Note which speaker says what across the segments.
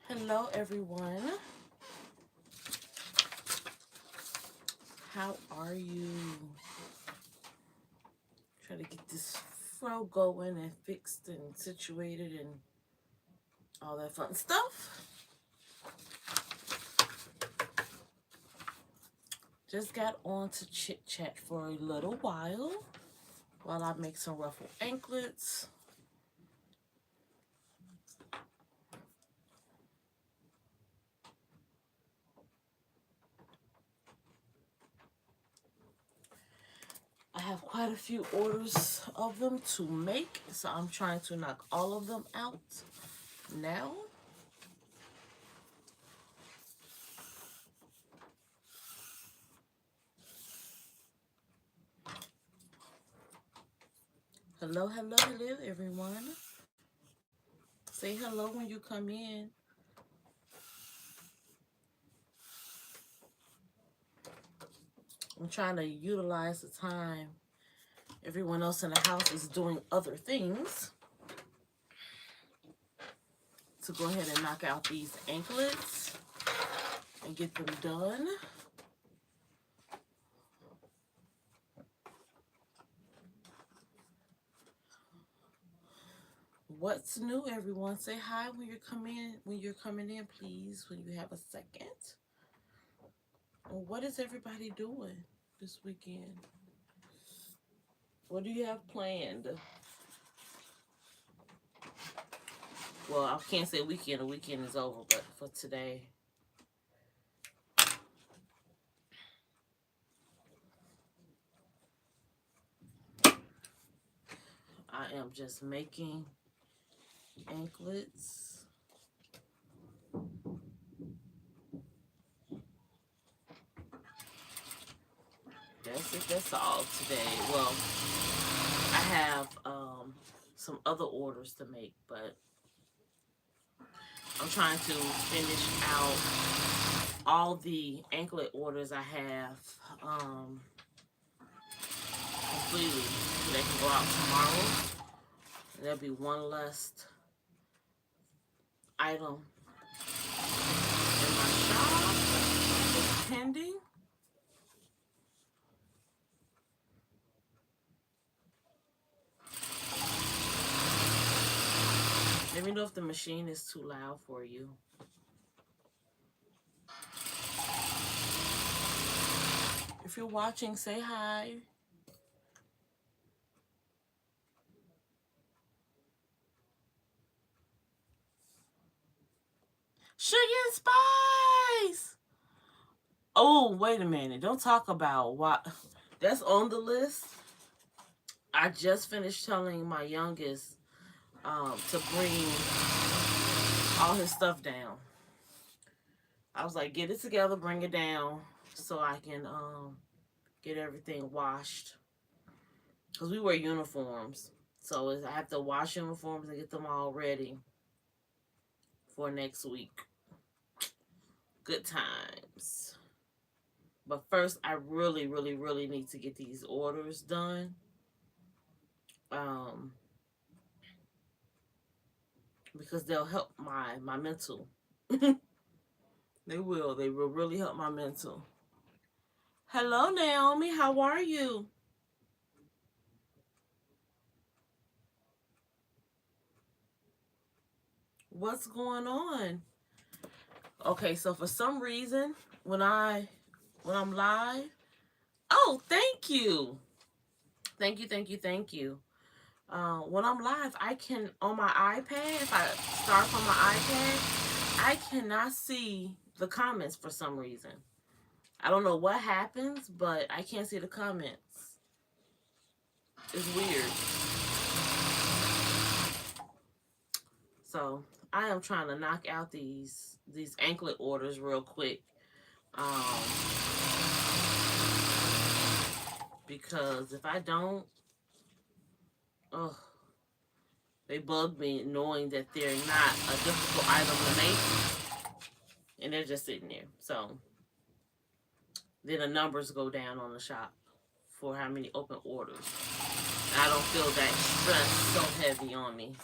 Speaker 1: Hello everyone. How are you? Try to get this fro going and fixed and situated and all that fun stuff. Just got on to chit chat for a little while I make some ruffle anklets. I have quite a few orders of them to make, so I'm trying to knock all of them out now. Hello, hello, hello, everyone. Say hello when you come in. I'm trying to utilize the time everyone else in the house is doing other things to go ahead and knock out these anklets and get them done. What's new, everyone? Say hi when you're coming in, please, when you have a second. Well, what is everybody doing this weekend? What do you have planned? Well, I can't say weekend. The weekend is over, but for today. I am just making anklets. That's it. That's all today. Well, I have some other orders to make, but I'm trying to finish out all the anklet orders I have completely so they can go out tomorrow. And there'll be one less item in my shop that's pending. Let me know if the machine is too loud for you. If you're watching, say hi. Sugar and Spice! Oh, wait a minute. Don't talk about what. That's on the list. I just finished telling my youngest to bring all his stuff down. I was like, get it together, bring it down so I can get everything washed. Because we wear uniforms. So I have to wash uniforms and get them all ready for next week. Good times. But first, I really, really, really need to get these orders done. Because they'll help my mental. They will really help my mental. Hello, Naomi. How are you? What's going on? Okay, so for some reason, when I'm live, oh, thank you. Thank you. When I'm live, I can, on my iPad, if I start from my iPad, I cannot see the comments for some reason. I don't know what happens, but I can't see the comments. It's weird. So I am trying to knock out these anklet orders real quick. Because if I don't, they bug me knowing that they're not a difficult item to make. And they're just sitting there. So then the numbers go down on the shop for how many open orders. And I don't feel that stress so heavy on me.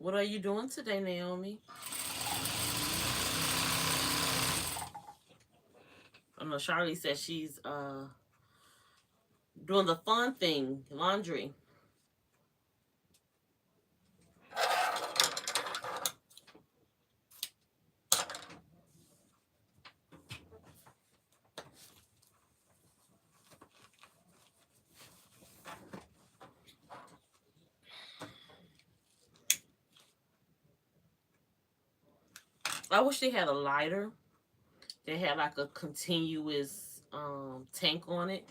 Speaker 1: What are you doing today, Naomi? I know Charlie said she's doing the fun thing, laundry. I wish they had a lighter. They had like a continuous tank on it.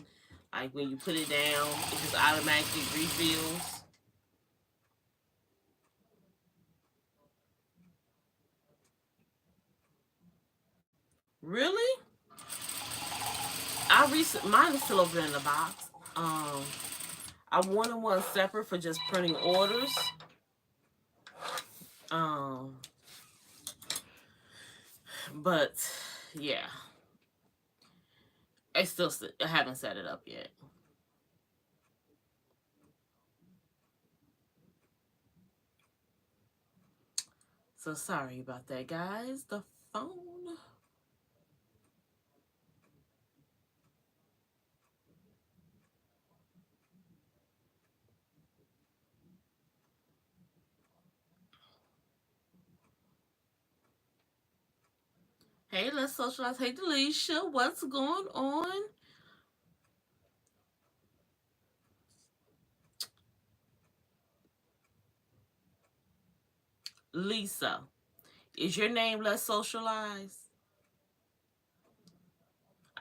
Speaker 1: Like when you put it down, it just automatically refills. Really? Mine is still over in the box. I wanted one separate for just printing orders. Um, but yeah, I haven't set it up yet. So sorry about that, guys. The phone. Hey, let's socialize. Hey, Delisha, what's going on? Lisa, is your name Let's Socialize?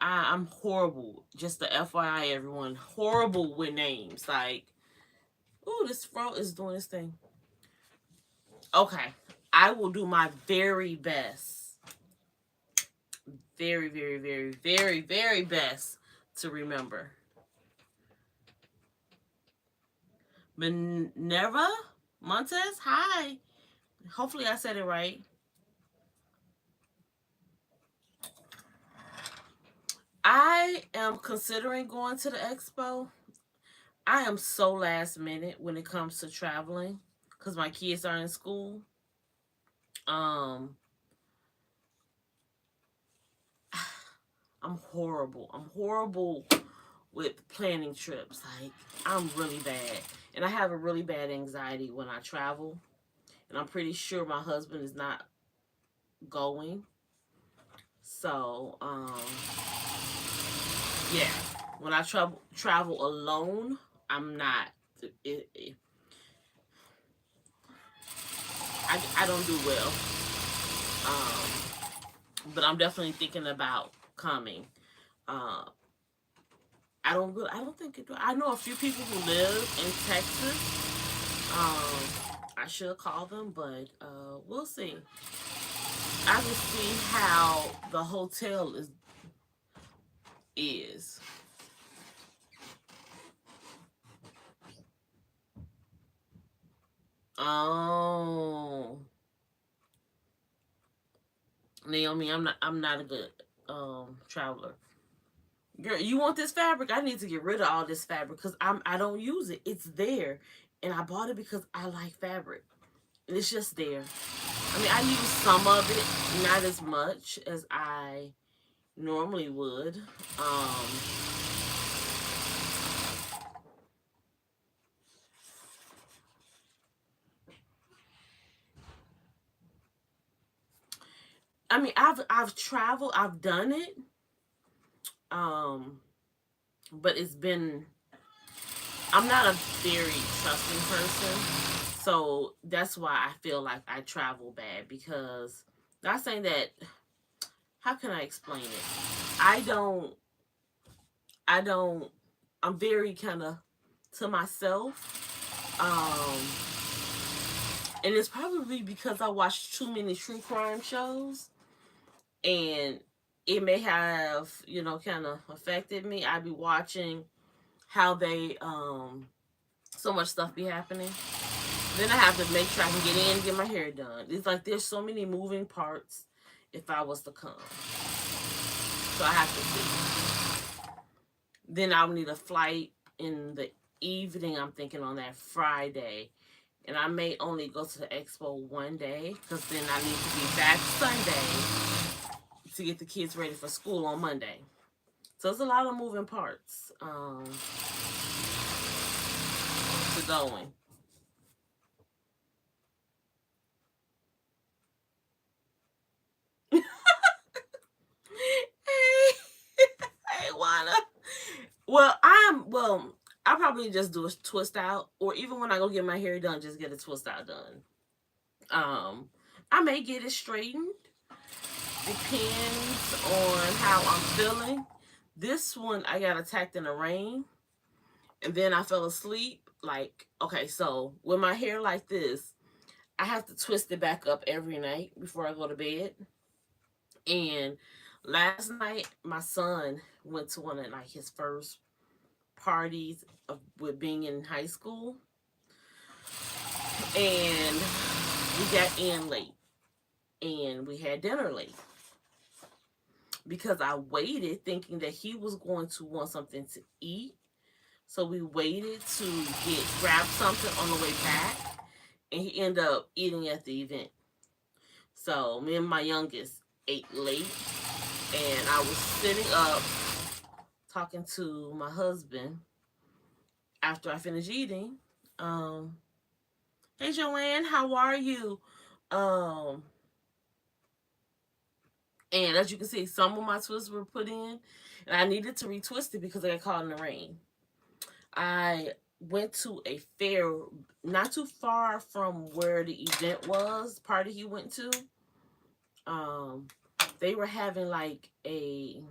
Speaker 1: I'm horrible. Just the FYI, everyone. Horrible with names. Like, ooh, this frog is doing this thing. Okay. I will do my very best. Very, very, very, very, very best to remember. Minerva Montez, hi. Hopefully I said it right. I am considering going to the expo. I am so last minute when it comes to traveling because my kids are in school. Um, I'm horrible. I'm horrible with planning trips. Like, I'm really bad. And I have a really bad anxiety when I travel. And I'm pretty sure my husband is not going. So, yeah. When I travel alone, I'm not. I don't do well. But I'm definitely thinking about coming. Uh, I don't think it. I know a few people who live in Texas. I should call them, but we'll see. I will see how the hotel is. Oh, Naomi, I'm not a good traveler. Girl, you want this fabric? I need to get rid of all this fabric because I don't use it. It's there, and I bought it because I like fabric. And it's just there. I mean, I use some of it, not as much as I normally would. I mean, I've traveled, I've done it, but it's been. I'm not a very trusting person, so that's why I feel like I travel bad because not saying that. How can I explain it? I don't. I don't. I'm very kind of to myself. And it's probably because I watched too many true crime shows, and it may have, kind of affected me. I'd be watching how they so much stuff be happening. Then I have to make sure I can get in and get my hair done. It's like there's so many moving parts if I was to come. So I have to see. Then I'll need a flight in the evening, I'm thinking on that Friday. And I may only go to the expo one day because then I need to be back Sunday to get the kids ready for school on Monday. So there's a lot of moving parts to going. Hey, Juana. Well, I probably just do a twist out, or even when I go get my hair done, just get a twist out done. I may get it straightened. Depends on how I'm feeling. This one I got attacked in the rain, and then I fell asleep. Like, okay, so with my hair like this, I have to twist it back up every night before I go to bed. And last night, my son went to one of like his first parties with being in high school, and we got in late, and we had dinner late because I waited thinking that he was going to want something to eat. So we waited to grab something on the way back, and he ended up eating at the event. So me and my youngest ate late, and I was sitting up talking to my husband after I finished eating. Hey Joanne, how are you? And as you can see, some of my twists were put in, and I needed to retwist it because I got caught in the rain. I went to a fair not too far from where the event was, party he went to. They were having like a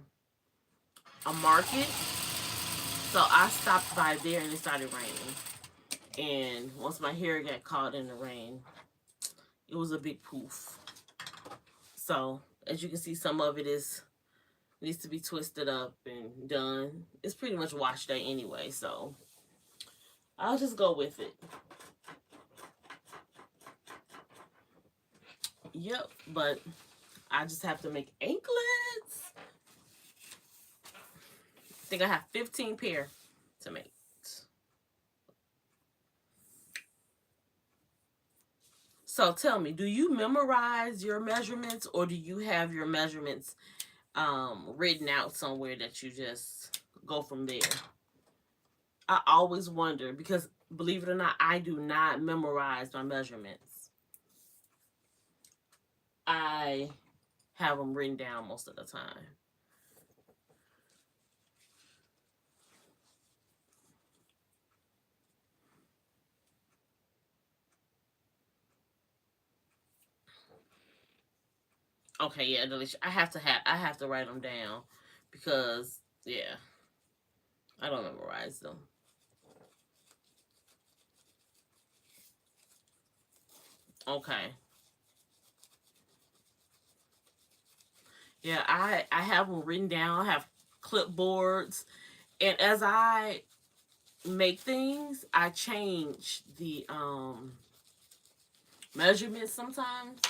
Speaker 1: market. So I stopped by there and it started raining. And once my hair got caught in the rain, it was a big poof. So as you can see, some of it needs to be twisted up and done. It's pretty much wash day anyway, so I'll just go with it. Yep, but I just have to make anklets. I think I have 15 pair to make. So tell me, do you memorize your measurements, or do you have your measurements written out somewhere that you just go from there? I always wonder because, believe it or not, I do not memorize my measurements. I have them written down most of the time. Okay, yeah, delicious. I have to write them down because yeah, I don't memorize them. Okay. Yeah, I have them written down. I have clipboards, and as I make things, I change the measurements sometimes,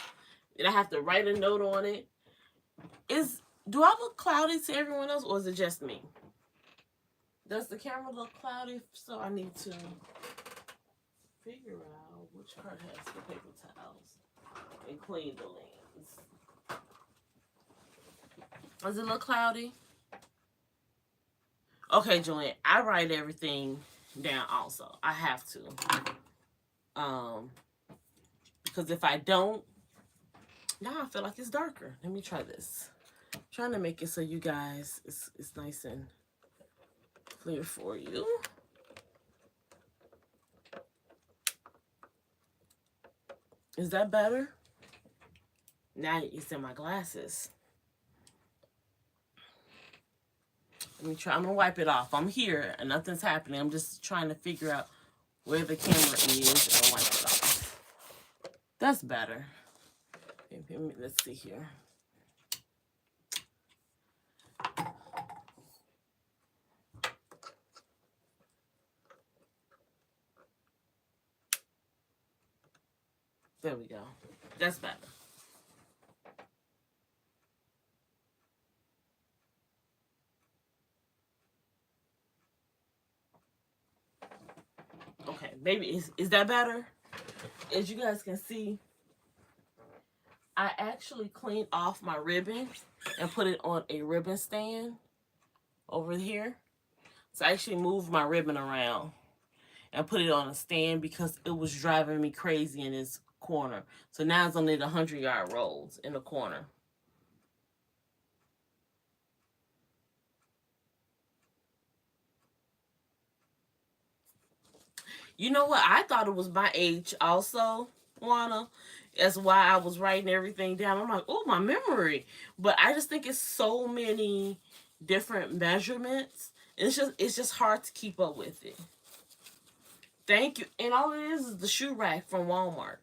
Speaker 1: and I have to write a note on it. Do I look cloudy to everyone else, or is it just me? Does the camera look cloudy? So I need to figure out which card has the paper towels and clean the lens. Does it look cloudy? Okay, Joanne, I write everything down also. I have to. Because if I don't, now I feel like it's darker. Let me try this. I'm trying to make it so you guys, it's nice and clear for you. Is that better? Now it's in my glasses. Let me try. I'm going to wipe it off. I'm here and nothing's happening. I'm just trying to figure out where the camera is and wipe it off. That's better. Let's see here. There we go. That's better. Okay, maybe is that better? as you guys can see, I actually cleaned off my ribbon and put it on a ribbon stand over here. So I actually moved my ribbon around and put it on a stand because it was driving me crazy in this corner. So now it's only the 100-yard rolls in the corner. You know what? I thought it was my age also, Juana. That's why I was writing everything down. I'm like, oh, my memory. But I just think it's so many different measurements. It's just hard to keep up with it. Thank you. And all it is the shoe rack from Walmart.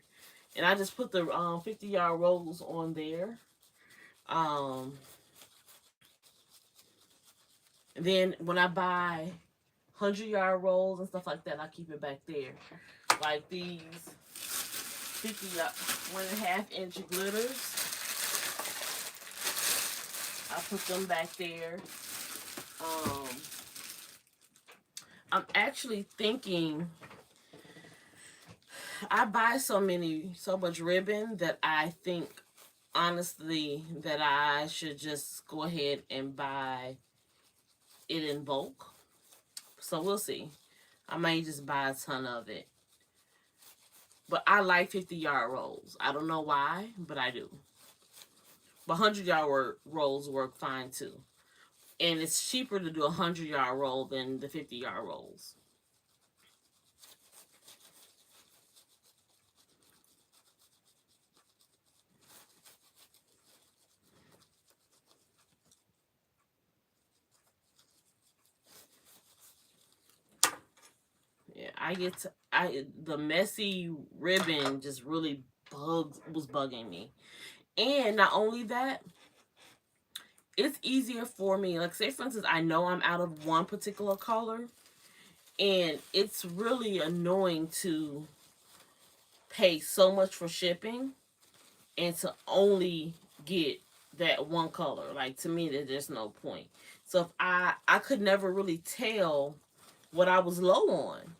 Speaker 1: And I just put the 50-yard rolls on there. And then when I buy 100-yard rolls and stuff like that, I keep it back there. Like these 1.5-inch glitters. I put them back there. I'm actually thinking I buy so much ribbon that I think honestly that I should just go ahead and buy it in bulk. So we'll see. I may just buy a ton of it. But I like 50-yard rolls. I don't know why, but I do. But 100-yard rolls work fine too. And it's cheaper to do a 100-yard roll than the 50-yard rolls. Yeah, the messy ribbon just really was bugging me. And not only that, it's easier for me. Like, say, for instance, I know I'm out of one particular color, and it's really annoying to pay so much for shipping and to only get that one color. Like, to me, there's just no point. So if I could never really tell what I was low on.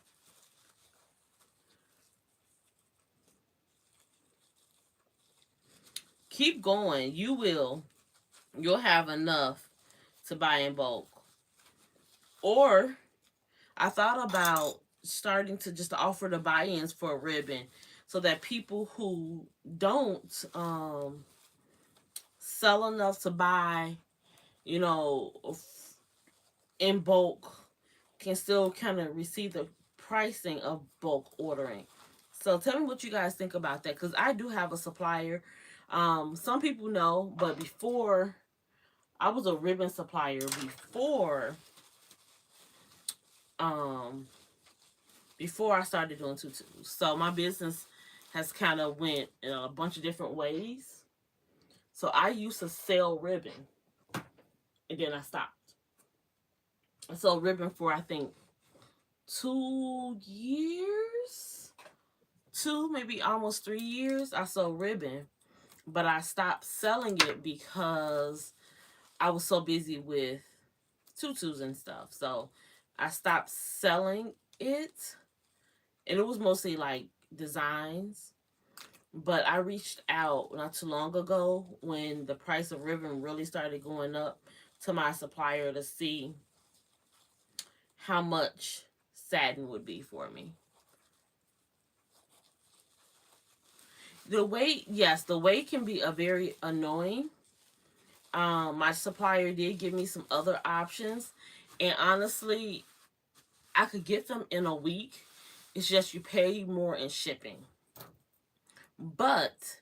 Speaker 1: Keep going. You'll have enough to buy in bulk. Or I thought about starting to just offer the buy-ins for a ribbon so that people who don't sell enough to buy, in bulk can still kind of receive the pricing of bulk ordering. So tell me what you guys think about that, because I do have a supplier. Some people know, but before, I was a ribbon supplier before I started doing tutus. So my business has kind of went in a bunch of different ways. So I used to sell ribbon, and then I stopped. I sold ribbon for, I think, 2 years, maybe almost 3 years. I sold ribbon, but I stopped selling it because I was so busy with tutus and stuff. So I stopped selling it, and it was mostly like designs. But I reached out not too long ago when the price of ribbon really started going up to my supplier to see how much satin would be for me. The weight can be a very annoying. My supplier did give me some other options, and honestly, I could get them in a week. It's just you pay more in shipping. But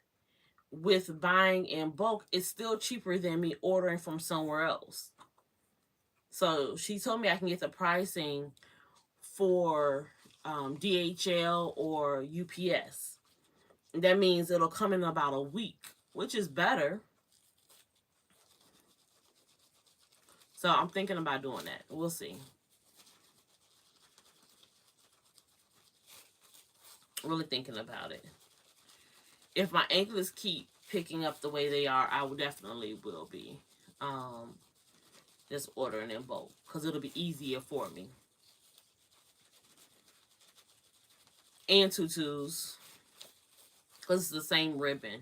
Speaker 1: with buying in bulk, it's still cheaper than me ordering from somewhere else. So she told me I can get the pricing for DHL or UPS. That means it'll come in about a week, which is better. So I'm thinking about doing that. We'll see. Really thinking about it. If my anklets keep picking up the way they are, I will definitely be just ordering in bulk because it'll be easier for me. And tutus. because it's the same ribbon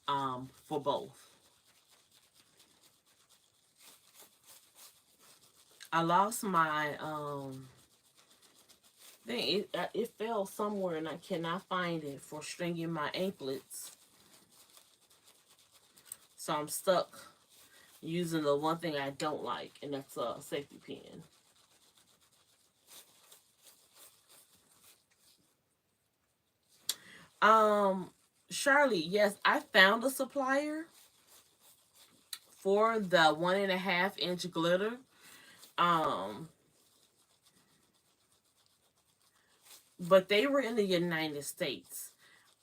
Speaker 1: for both. I lost my thing. It fell somewhere and I cannot find it for stringing my anklets. So I'm stuck using the one thing I don't like, and that's a safety pin. Charlie, yes, I found a supplier for the 1.5 inch glitter. Um, but they were in the United States.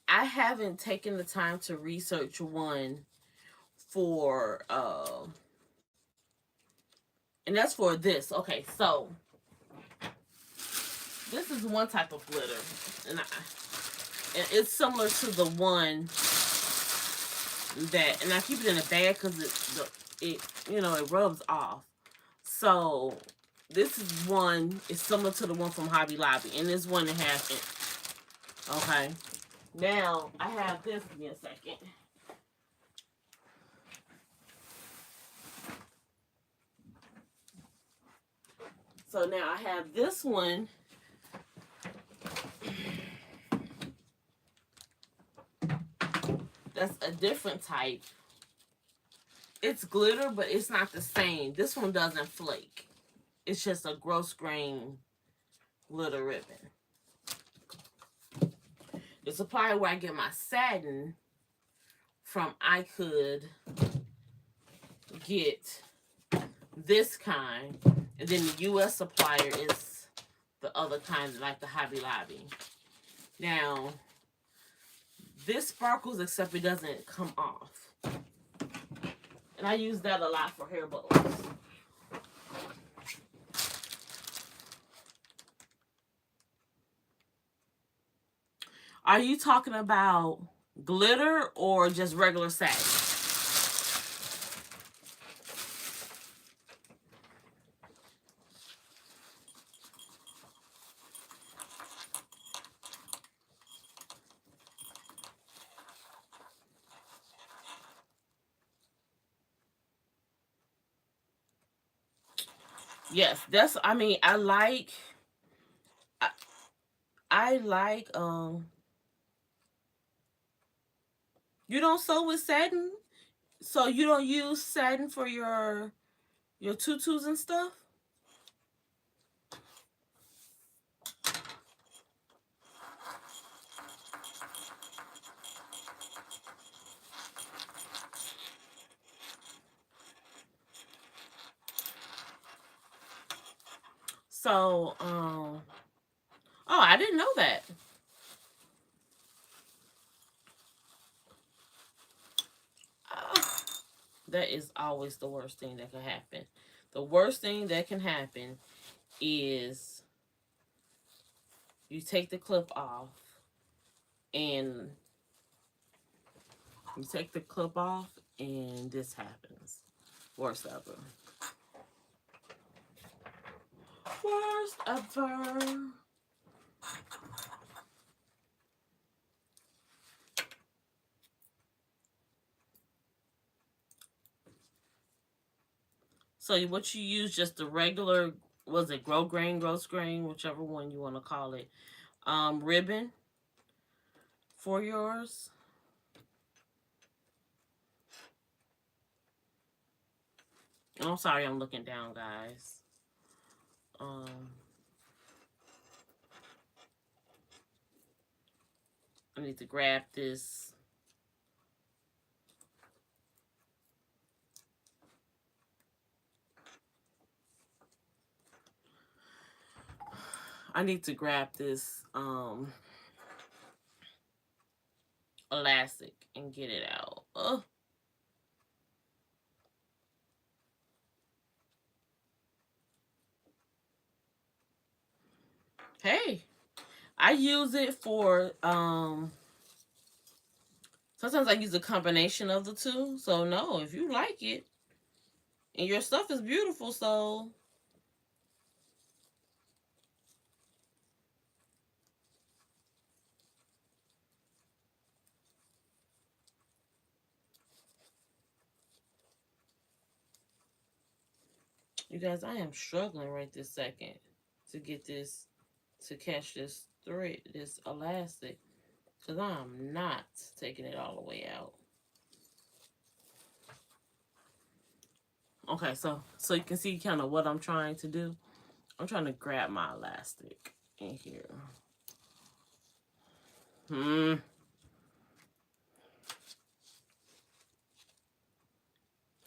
Speaker 1: I haven't taken the time to research one for and that's for this. Okay, so this is one type of glitter, and it's similar to the one that, and I keep it in a bag because it it rubs off. So this is one. It's similar to the one from Hobby Lobby, and it's 1.5 inch. Okay. Now I have this. Give me a second. So now I have this one. That's a different type. It's glitter, but it's not the same. This one doesn't flake. It's just a gross grain glitter ribbon. The supplier where I get my satin from, I could get this kind, and then the U.S. supplier is the other kind, like the Hobby Lobby. Now, this sparkles, except it doesn't come off. And I use that a lot for hair bows. Are you talking about glitter or just regular satin? Yes, that's, I mean, I like you don't sew with satin? So you don't use satin for your tutus and stuff? So, oh, I didn't know that. That is always the worst thing that can happen. The worst thing that can happen is you take the clip off and this happens. Worst ever. Worst ever. So what you use, just the regular, was it gross grain, whichever one you want to call it, ribbon for yours? Oh, I'm sorry, I'm looking down, guys. I need to grab this. I need to grab this elastic and get it out. Ugh. Hey, I use it for sometimes I use a combination of the two. So no, if you like it, and your stuff is beautiful, so You guys, I am struggling right this second to get this, to catch this thread, this elastic, because I'm not taking it all the way out. Okay, so you can see kind of what I'm trying to do. I'm trying to grab my elastic in here.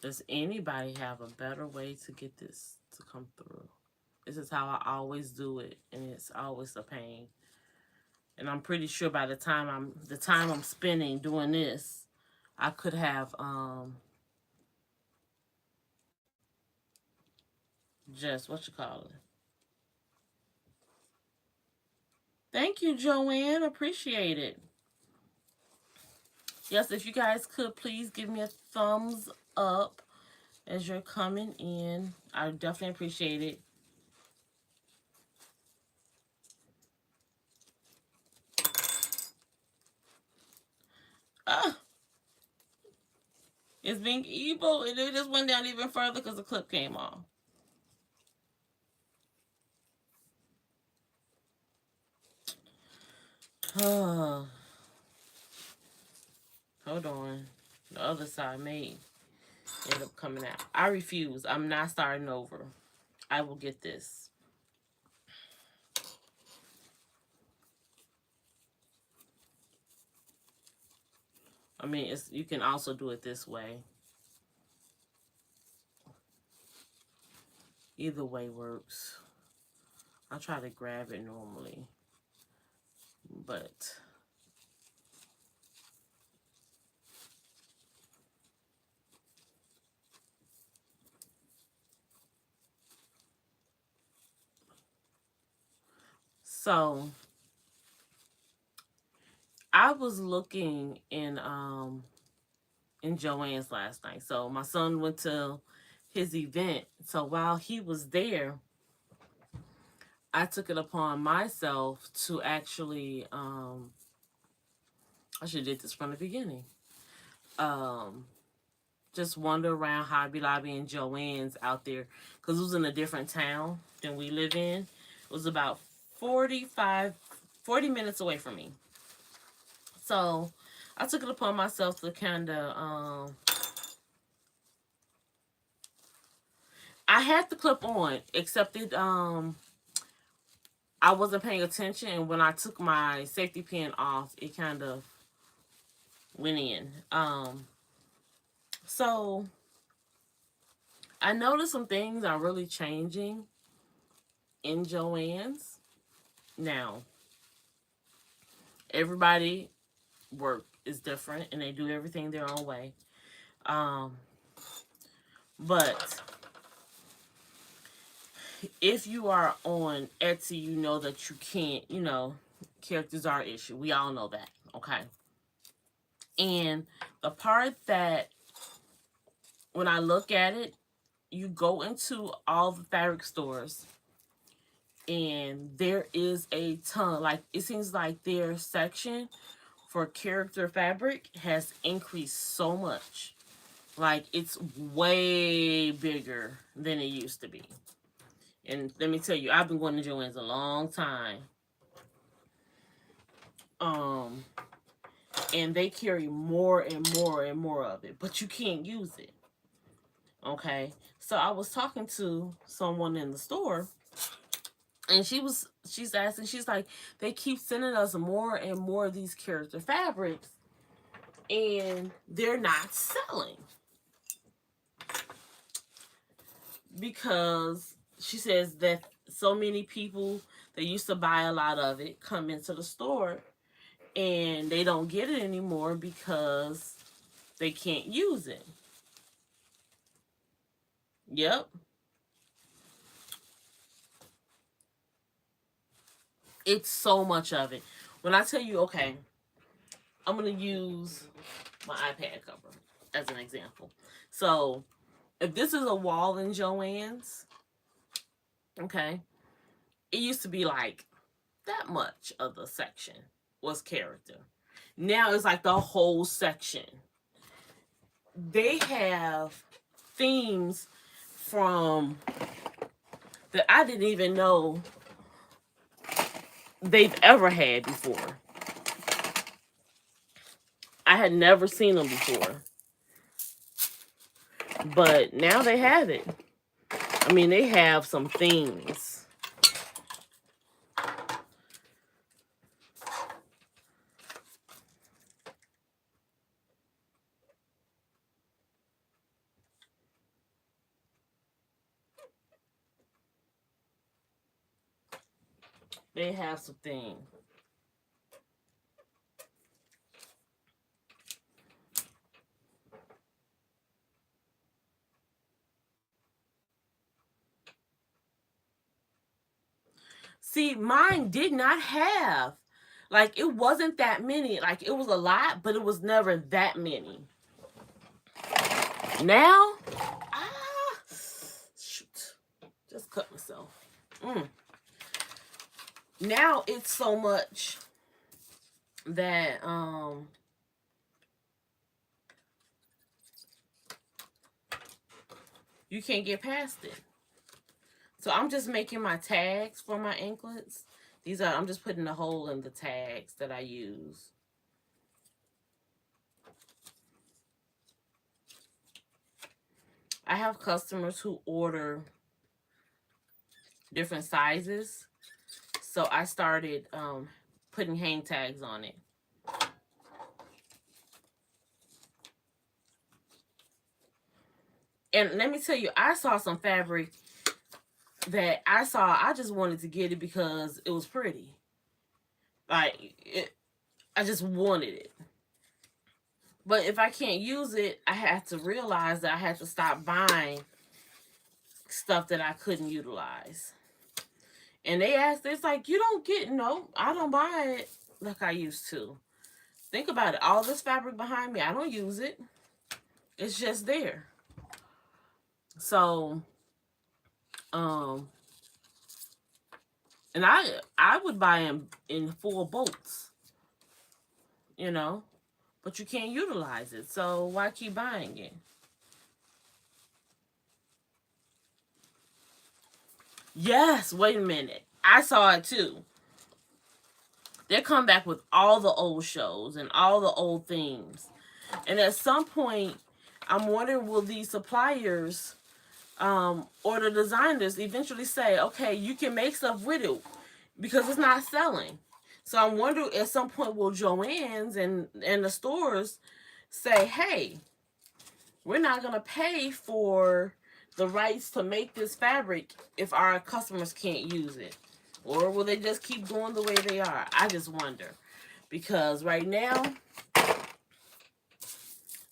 Speaker 1: Does anybody have a better way to get this to come through? This is how I always do it, and it's always a pain. And I'm pretty sure by the time I'm spending doing this, I could have just what you call it. Thank you, Joanne. Appreciate it. Yes, if you guys could please give me a thumbs up as you're coming in. I definitely appreciate it. Ah, it's being evil, and it just went down even further because the clip came off. Hold on. The other side may end up coming out. I refuse. I'm not starting over. I will get this. I mean, you can also do it this way. Either way works. I'll try to grab it normally. But so I was looking in Joanns last night. So my son went to his event. So while he was there, I took it upon myself to actually I should have did this from the beginning. Just wander around Hobby Lobby and Joanns out there, because it was in a different town than we live in. It was about 40 minutes away from me. So I took it upon myself to kind of I had the clip on, except it I wasn't paying attention, and when I took my safety pin off, it kind of went in. So I noticed some things are really changing in Joanns. Now, everybody work is different, and they do everything their own way. But if you are on Etsy, you know that you can't, characters are an issue. We all know that, okay? And the part that, when I look at it, you go into all the fabric stores, and there is a ton. Like, it seems like their section for character fabric has increased so much. Like, it's way bigger than it used to be. And let me tell you, I've been going to Joanns a long time. And they carry more and more and more of it, but you can't use it. Okay? So I was talking to someone in the store, and she's asking, she's like, they keep sending us more and more of these character fabrics, and they're not selling. Because she says that so many people that used to buy a lot of it come into the store, and they don't get it anymore because they can't use it. Yep. It's so much of it. When I tell you, okay, I'm going to use my iPad cover as an example. So, if this is a wall in Joanns, okay, it used to be like that much of the section was character. Now it's like the whole section. They have themes from that I didn't even know they've ever had before. I had never seen them before. But now they have it. I mean, they have some things. They have some things. See, mine did not have, like, it wasn't that many. Like, it was a lot, but it was never that many. Now, shoot, just cut myself. Now it's so much that, you can't get past it. So I'm just making my tags for my anklets. These are, I'm just putting a hole in the tags that I use. I have customers who order different sizes. So I started putting hang tags on it. And let me tell you, I saw some fabric that I just wanted to get it because it was pretty. Like, I just wanted it. But if I can't use it, I have to realize that I have to stop buying stuff that I couldn't utilize. And they asked, it's like, you don't get, no, I don't buy it like I used to. Think about it. All this fabric behind me, I don't use it. It's just there. So, and I would buy them in full bolts, you know, but you can't utilize it. So why keep buying it? Yes, wait a minute. I saw it too. They come back with all the old shows and all the old themes. And at some point, I'm wondering, will these suppliers or the designers eventually say, okay, you can make stuff with it because it's not selling. So I'm wondering, at some point, will Joanns and the stores say, hey, we're not going to pay for the rights to make this fabric if our customers can't use it? Or will they just keep going the way they are? I just wonder. Because right now,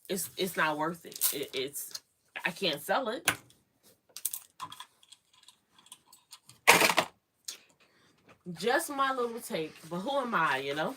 Speaker 1: it's not worth it. I can't sell it. Just my little take. But who am I, you know?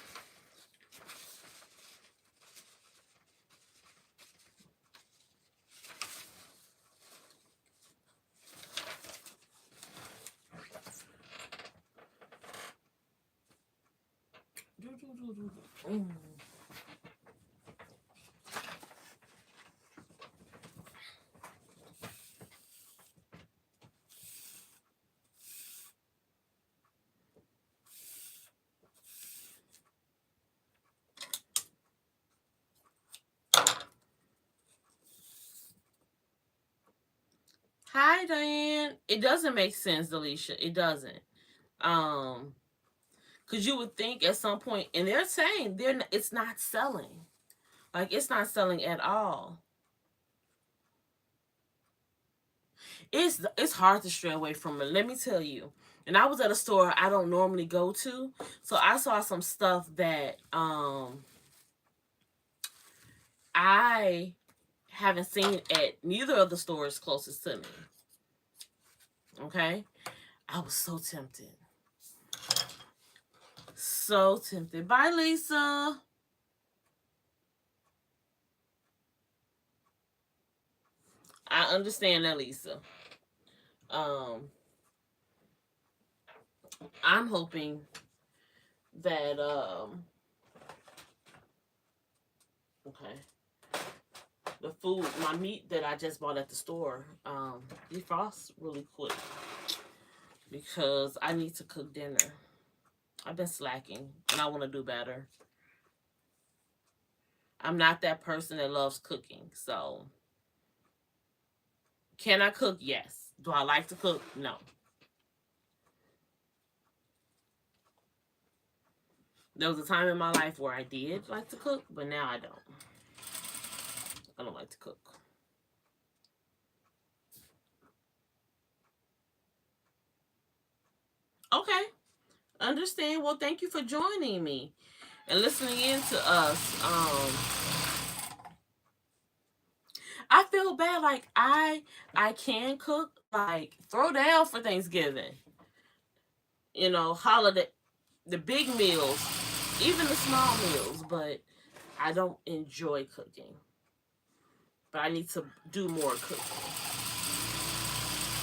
Speaker 1: Hi, Diane. It doesn't make sense, Delisha. It doesn't. Because you would think at some point, and they're saying it's not selling. Like, it's not selling at all. It's hard to stray away from it. Let me tell you. And I was at a store I don't normally go to, so I saw some stuff that I haven't seen at neither of the stores closest to me. Okay? I was so tempted. So tempted. Bye, Lisa. I understand that, Lisa. I'm hoping that okay, the food, my meat that I just bought at the store, defrosts really quick. because I need to cook dinner. I've been slacking and I want to do better. I'm not that person that loves cooking. So, can I cook? Yes. Do I like to cook? No. There was a time in my life where I did like to cook, but now I don't. I don't like to cook. Okay. Understand. Well, thank you for joining me and listening in to us. I feel bad. Like I can cook. Like throw down for Thanksgiving. You know, holiday, the big meals, even the small meals. But I don't enjoy cooking. But I need to do more cooking.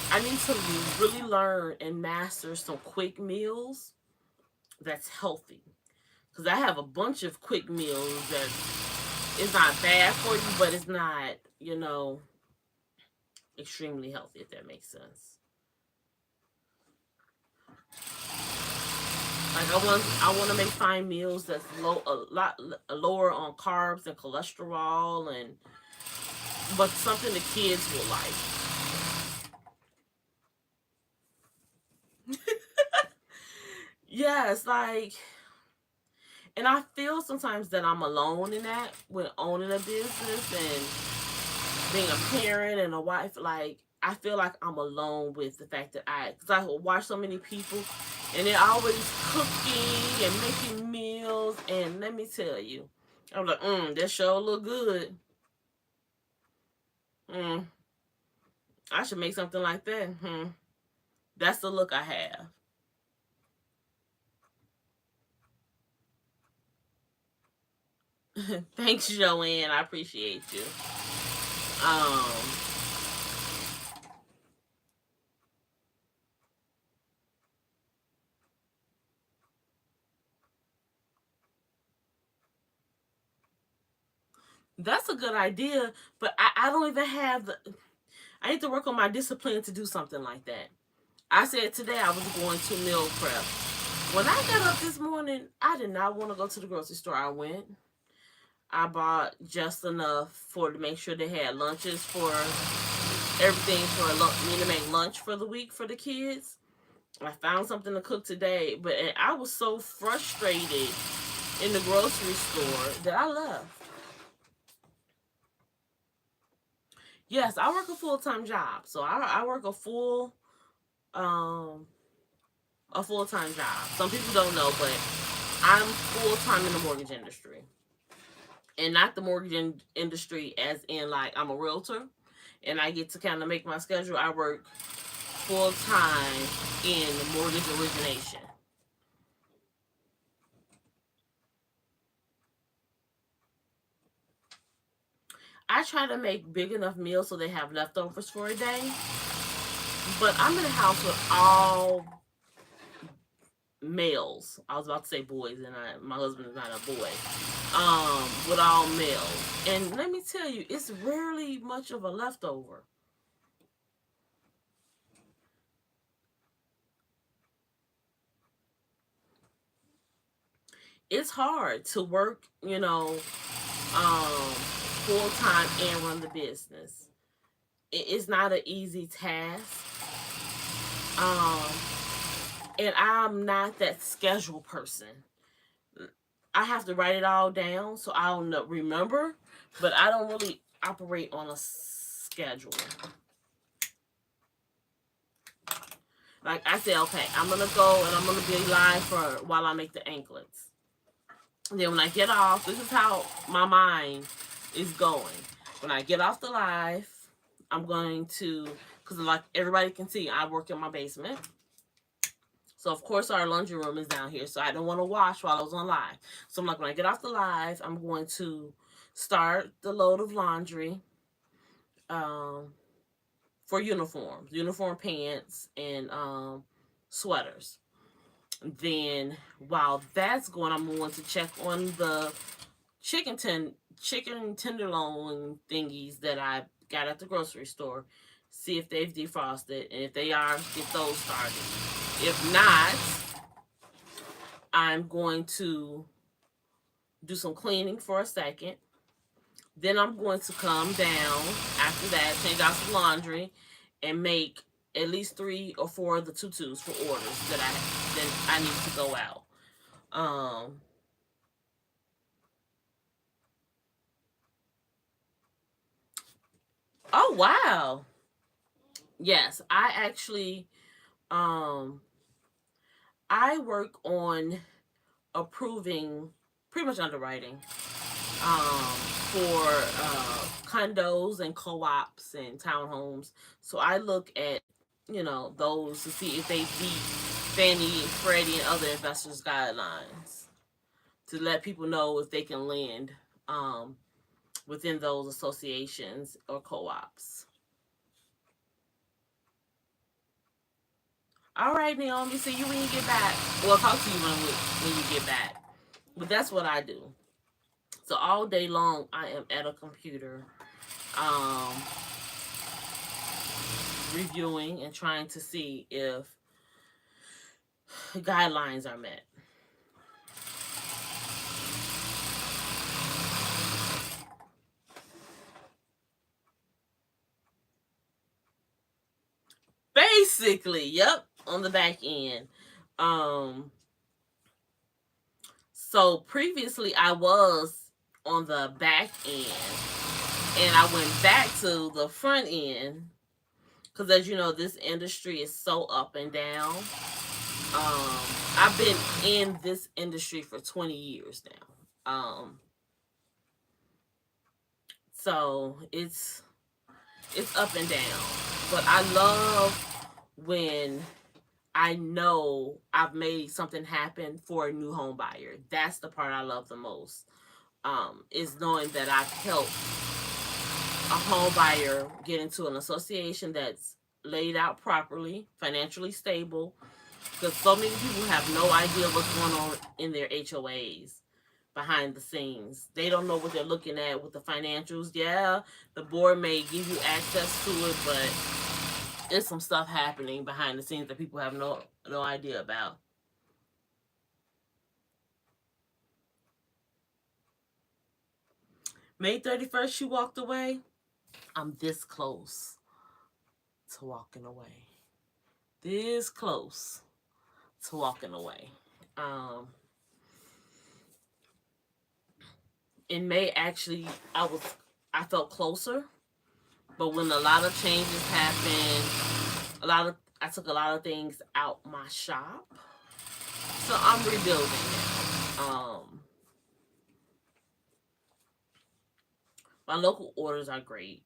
Speaker 1: I need to really learn and master some quick meals that's healthy. Because I have a bunch of quick meals that is not bad for you, but it's not, extremely healthy, if that makes sense. Like I want to make fine meals that's a lot lower on carbs and cholesterol, and but something the kids will like. Yes, like, and I feel sometimes that I'm alone in that with owning a business and being a parent and a wife. Like, I feel like I'm alone with the fact that because I watch so many people and they're always cooking and making meals. And let me tell you, I'm like, that sure look good. Mm, I should make something like that. That's the look I have. Thanks, Joanne. I appreciate you. Um, that's a good idea, but I don't even have the. I need to work on my discipline to do something like that. I said today I was going to meal prep. When I got up this morning, I did not want to go to the grocery store. I went. I bought just enough for to make sure they had lunches for everything for me to make lunch for the week for the kids. I found something to cook today, but I was so frustrated in the grocery store that I left. Yes, I work a full-time job, so I work um a full-time job. Some people don't know, but I'm full-time in the mortgage industry, and not the mortgage industry as in like I'm a realtor, and I get to kind of make my schedule. I work full-time in mortgage origination. I try to make big enough meals so they have leftovers for a day. But I'm in a house with all males. I was about to say boys, and my husband is not a boy. With all males, and let me tell you, it's rarely much of a leftover. It's hard to work, full time and run the business. It's not an easy task. Um, and I'm not that schedule person. I have to write it all down so I'll remember, but I don't really operate on a schedule. Like I said, okay, I'm gonna go and I'm gonna be live for while I make the anklets. And then when I get off, this is how my mind is going. When I get off the live, I'm going to, because like everybody can see, I work in my basement. So of course our laundry room is down here. So I don't want to wash while I was on live. So I'm like, when I get off the live, I'm going to start the load of laundry um, for uniforms, uniform pants, and sweaters. Then while that's going, I'm going to check on the chicken tenderloin thingies that I got at the grocery store. see if they've defrosted, and if they are, get those started. If not, I'm going to do some cleaning for a second. Then I'm going to come down after that, change out some laundry, and make at least 3 or 4 of the tutus for orders that I need to go out. Oh wow. Yes, I actually I work on approving, pretty much underwriting, for condos and co-ops and townhomes. So I look at, those to see if they beat Fannie, Freddie, and other investors' guidelines, to let people know if they can lend within those associations or co-ops. All right, Naomi. See you when you get back. Well, I'll talk to you when you get back. But that's what I do. So all day long, I am at a computer, reviewing and trying to see if guidelines are met. Basically, yep, on the back end. So previously I was on the back end, and I went back to the front end because, as you know, this industry is so up and down. I've been in this industry for 20 years now. So it's up and down. But I love when I know I've made something happen for a new home buyer. That's the part I love the most. Is knowing that I've helped a home buyer get into an association that's laid out properly, financially stable. Because so many people have no idea what's going on in their HOAs behind the scenes. They don't know what they're looking at with the financials. Yeah, the board may give you access to it, but there's some stuff happening behind the scenes that people have no idea about. May 31st, she walked away. I'm this close to walking away. This close to walking away. In May, actually, I felt closer, but when a lot of changes happened, I took a lot of things out my shop, so I'm rebuilding now. My local orders are great.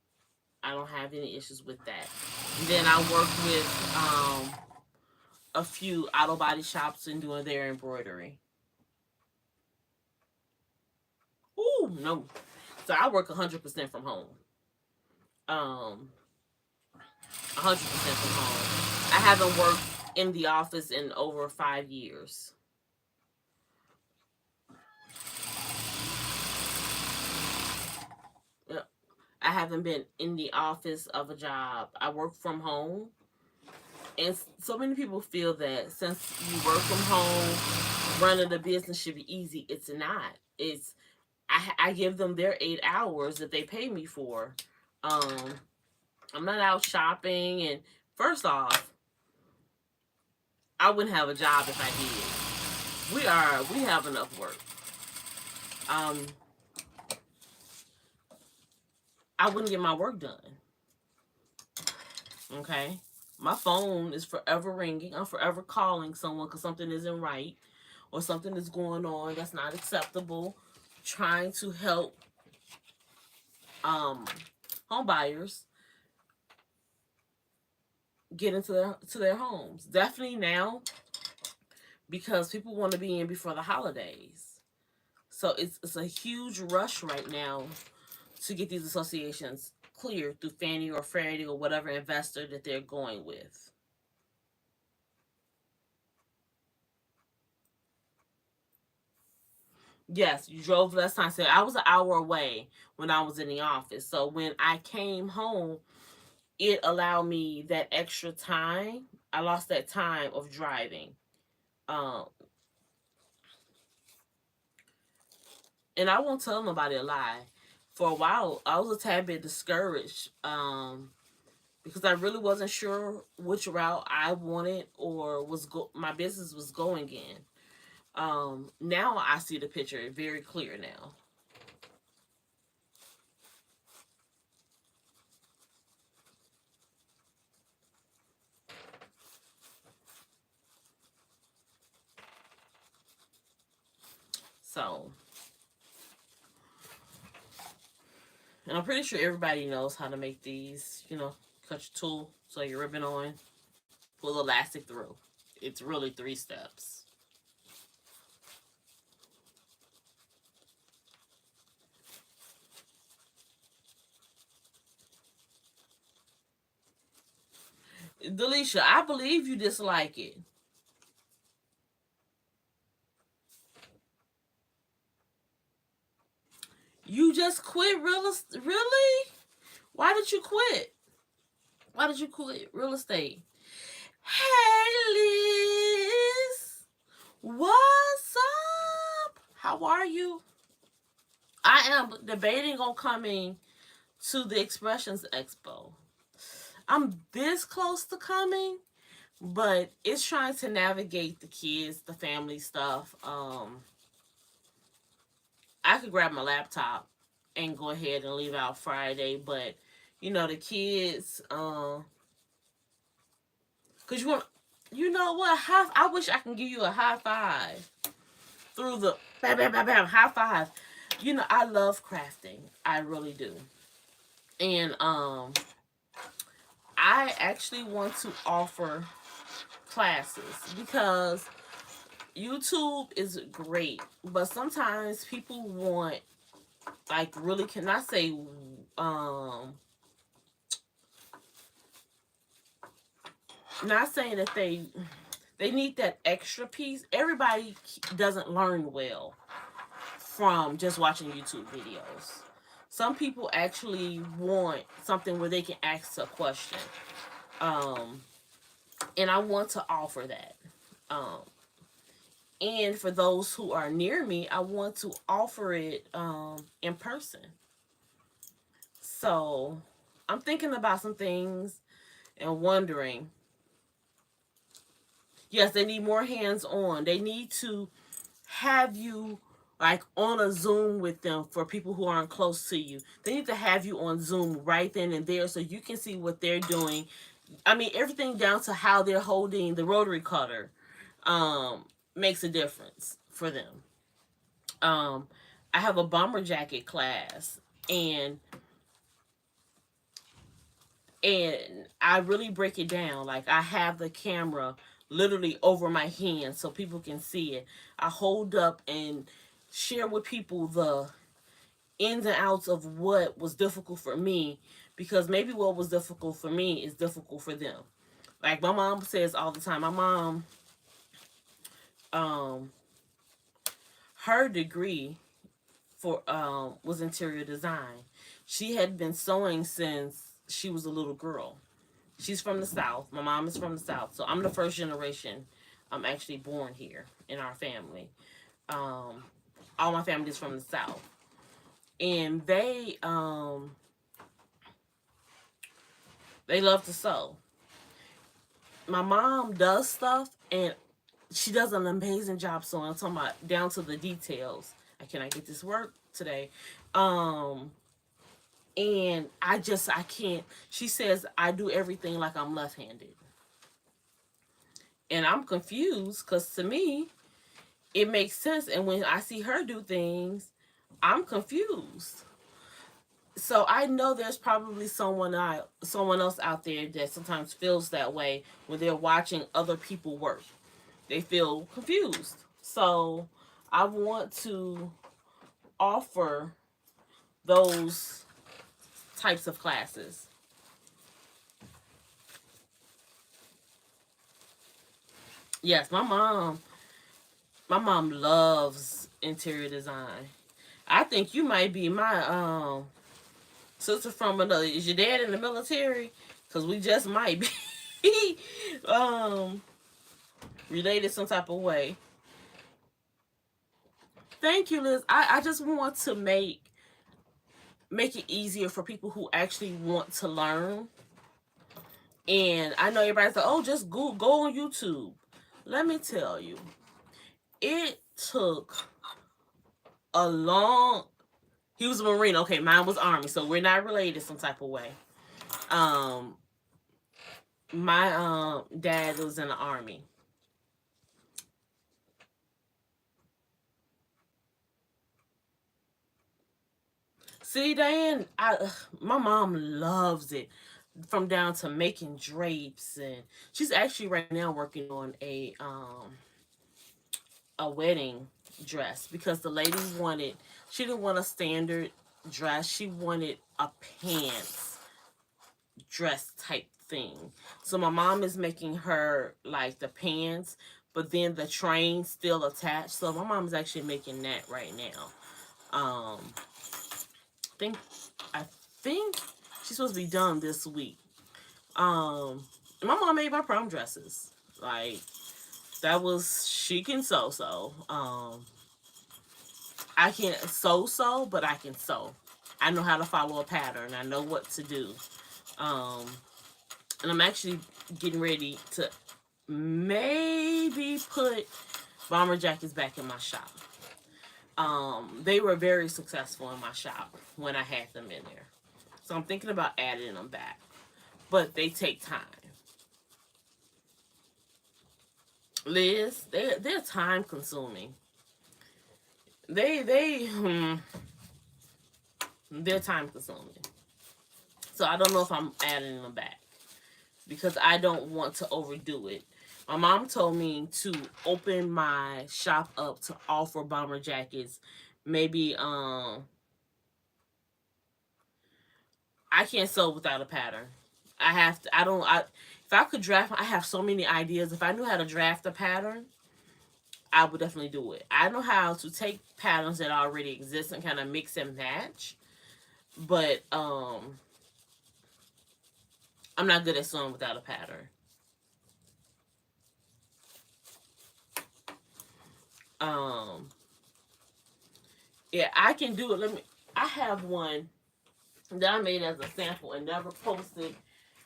Speaker 1: I don't have any issues with that. And then I work with a few auto body shops and doing their embroidery. Ooh, no. So I work 100% from home. 100% from home. I haven't worked in the office in over 5 years. I haven't been in the office of a job. I work from home. And so many people feel that since you work from home, running the business should be easy. It's not. I give them their 8 hours that they pay me for. I'm not out shopping, and first off, I wouldn't have a job if I did. We have enough work. I wouldn't get my work done. Okay? My phone is forever ringing. I'm forever calling someone because something isn't right or something is going on that's not acceptable. Trying to help home buyers get into their homes. Definitely now, because people want to be in before the holidays. So it's a huge rush right now to get these associations cleared through Fannie or Freddie or whatever investor that they're going with. Yes, you drove less time. So I was an hour away when I was in the office. So when I came home, it allowed me that extra time. I lost that time of driving. Um, and I won't tell nobody a lie. For a while, I was a tad bit discouraged because I really wasn't sure which route I wanted or my business was going in. Now I see the picture very clear now. So, and I'm pretty sure everybody knows how to make these. Cut your tool, sew your ribbon on, pull elastic through. It's really 3 steps. Delisha, I believe you dislike it. You just quit really? Why did you quit? Why did you quit real estate? Hey Liz, what's up? How are you? I am debating on coming to the Expressions Expo. I'm this close to coming, but it's trying to navigate the kids, the family stuff. I could grab my laptop and go ahead and leave out Friday, but the kids, cause you know what? I wish I can give you a high five through the bam, bam, bam, bam, high five. I love crafting. I really do. And I actually want to offer classes because YouTube is great, but sometimes people want, like, really, can I say, not saying that they need that extra piece. Everybody doesn't learn well from just watching YouTube videos. Some people actually want something where they can ask a question. And I want to offer that. And for those who are near me, I want to offer it in person. So I'm thinking about some things and wondering. Yes, they need more hands on. They need to have you like on a Zoom with them for people who aren't close to you. They need to have you on Zoom right then and there so you can see what they're doing. I mean, everything down to how they're holding the rotary cutter makes a difference for them. I have a bomber jacket class, and I really break it down. Like, I have the camera literally over my hand so people can see it. I hold up and share with people the ins and outs of what was difficult for me, because maybe what was difficult for me is difficult for them. Like my mom says all the time, my mom, her degree for was interior design. She had been sewing since she was a little girl. She's from the South. My mom is from the South. So I'm the first generation I'm actually born here in our family. All my family is from the South. And they love to sew. My mom does stuff, and she does an amazing job sewing. I'm talking about down to the details. Can I get this work today? And I can't. She says I do everything like I'm left-handed. And I'm confused because to me, it makes sense. And when I see her do things, I'm confused. So I know there's probably someone else out there that sometimes feels that way when they're watching other people work. They feel confused. So I want to offer those types of classes. Yes, my mom loves interior design. I think you might be my sister from another. Is your dad in the military? because we just might be related some type of way. Thank you, Liz. I just want to make it easier for people who actually want to learn. And I know everybody's like, oh, just go on YouTube. Let me tell you, it took a long... He was a Marine. Okay, mine was Army, so we're not related some type of way. My dad was in the Army. See, Diane, my mom loves it. From down to making drapes, and she's actually right now working on a wedding dress, because the lady wanted... She didn't want a standard dress. She wanted a pants dress type thing. So my mom is making her like the pants, but then the train still attached. So my mom's actually making that right now. I think she's supposed to be done this week. My mom made my prom dresses. Like, that was... She can sew. I can't sew, but I can sew. I know how to follow a pattern. I know what to do. And I'm actually getting ready to maybe put bomber jackets back in my shop. They were very successful in my shop when I had them in there. So I'm thinking about adding them back. But they take time. Liz, they're time consuming. They're time consuming. So I don't know if I'm adding them back, because I don't want to overdo it. My mom told me to open my shop up to offer bomber jackets. Maybe I can't sew without a pattern. If I could draft, I have so many ideas. If I knew how to draft a pattern, I would definitely do it. I know how to take patterns that already exist and kind of mix and match. But I'm not good at sewing without a pattern. Yeah, I can do it. I have one that I made as a sample and never posted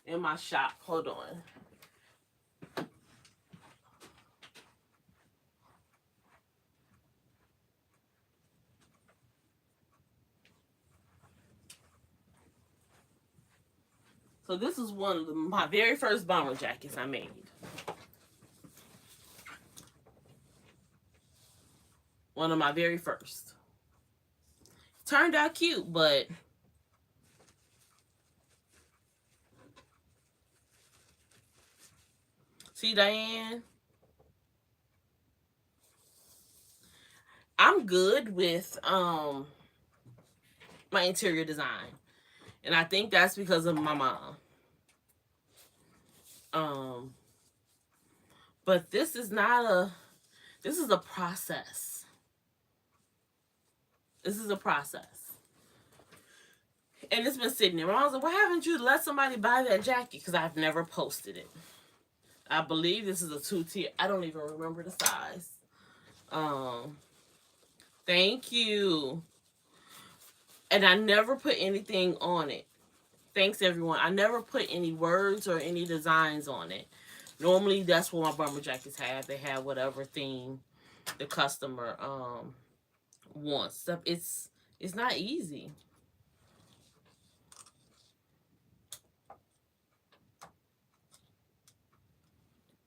Speaker 1: in my shop. Hold on. So this is one of my very first bomber jackets I made. One of my very first. Turned out cute, but see, Diane, I'm good with my interior design. And I think that's because of my mom. But this is a process. This is a process. And it's been sitting there. I was like, why haven't you let somebody buy that jacket? Because I've never posted it. I believe this is a 2-tier. I don't even remember the size. Thank you. And I never put anything on it. Thanks, everyone. I never put any words or any designs on it. Normally, that's what my bomber jackets have. They have whatever theme the customer wants. It's not easy.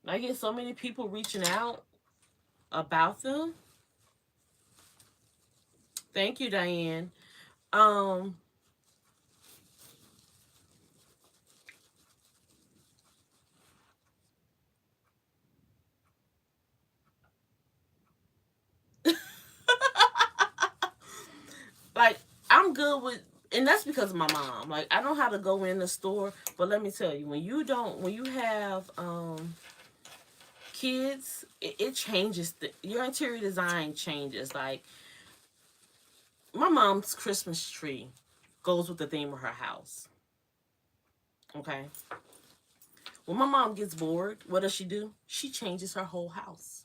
Speaker 1: I get so many people reaching out about them. Thank you, Diane. Like, I'm good with, and that's because of my mom. Like, I know how to go in the store, but let me tell you, when you have kids, it changes. Your interior design changes. Like, my mom's Christmas tree goes with the theme of her house. Okay. When my mom gets bored, what does she do? She changes her whole house.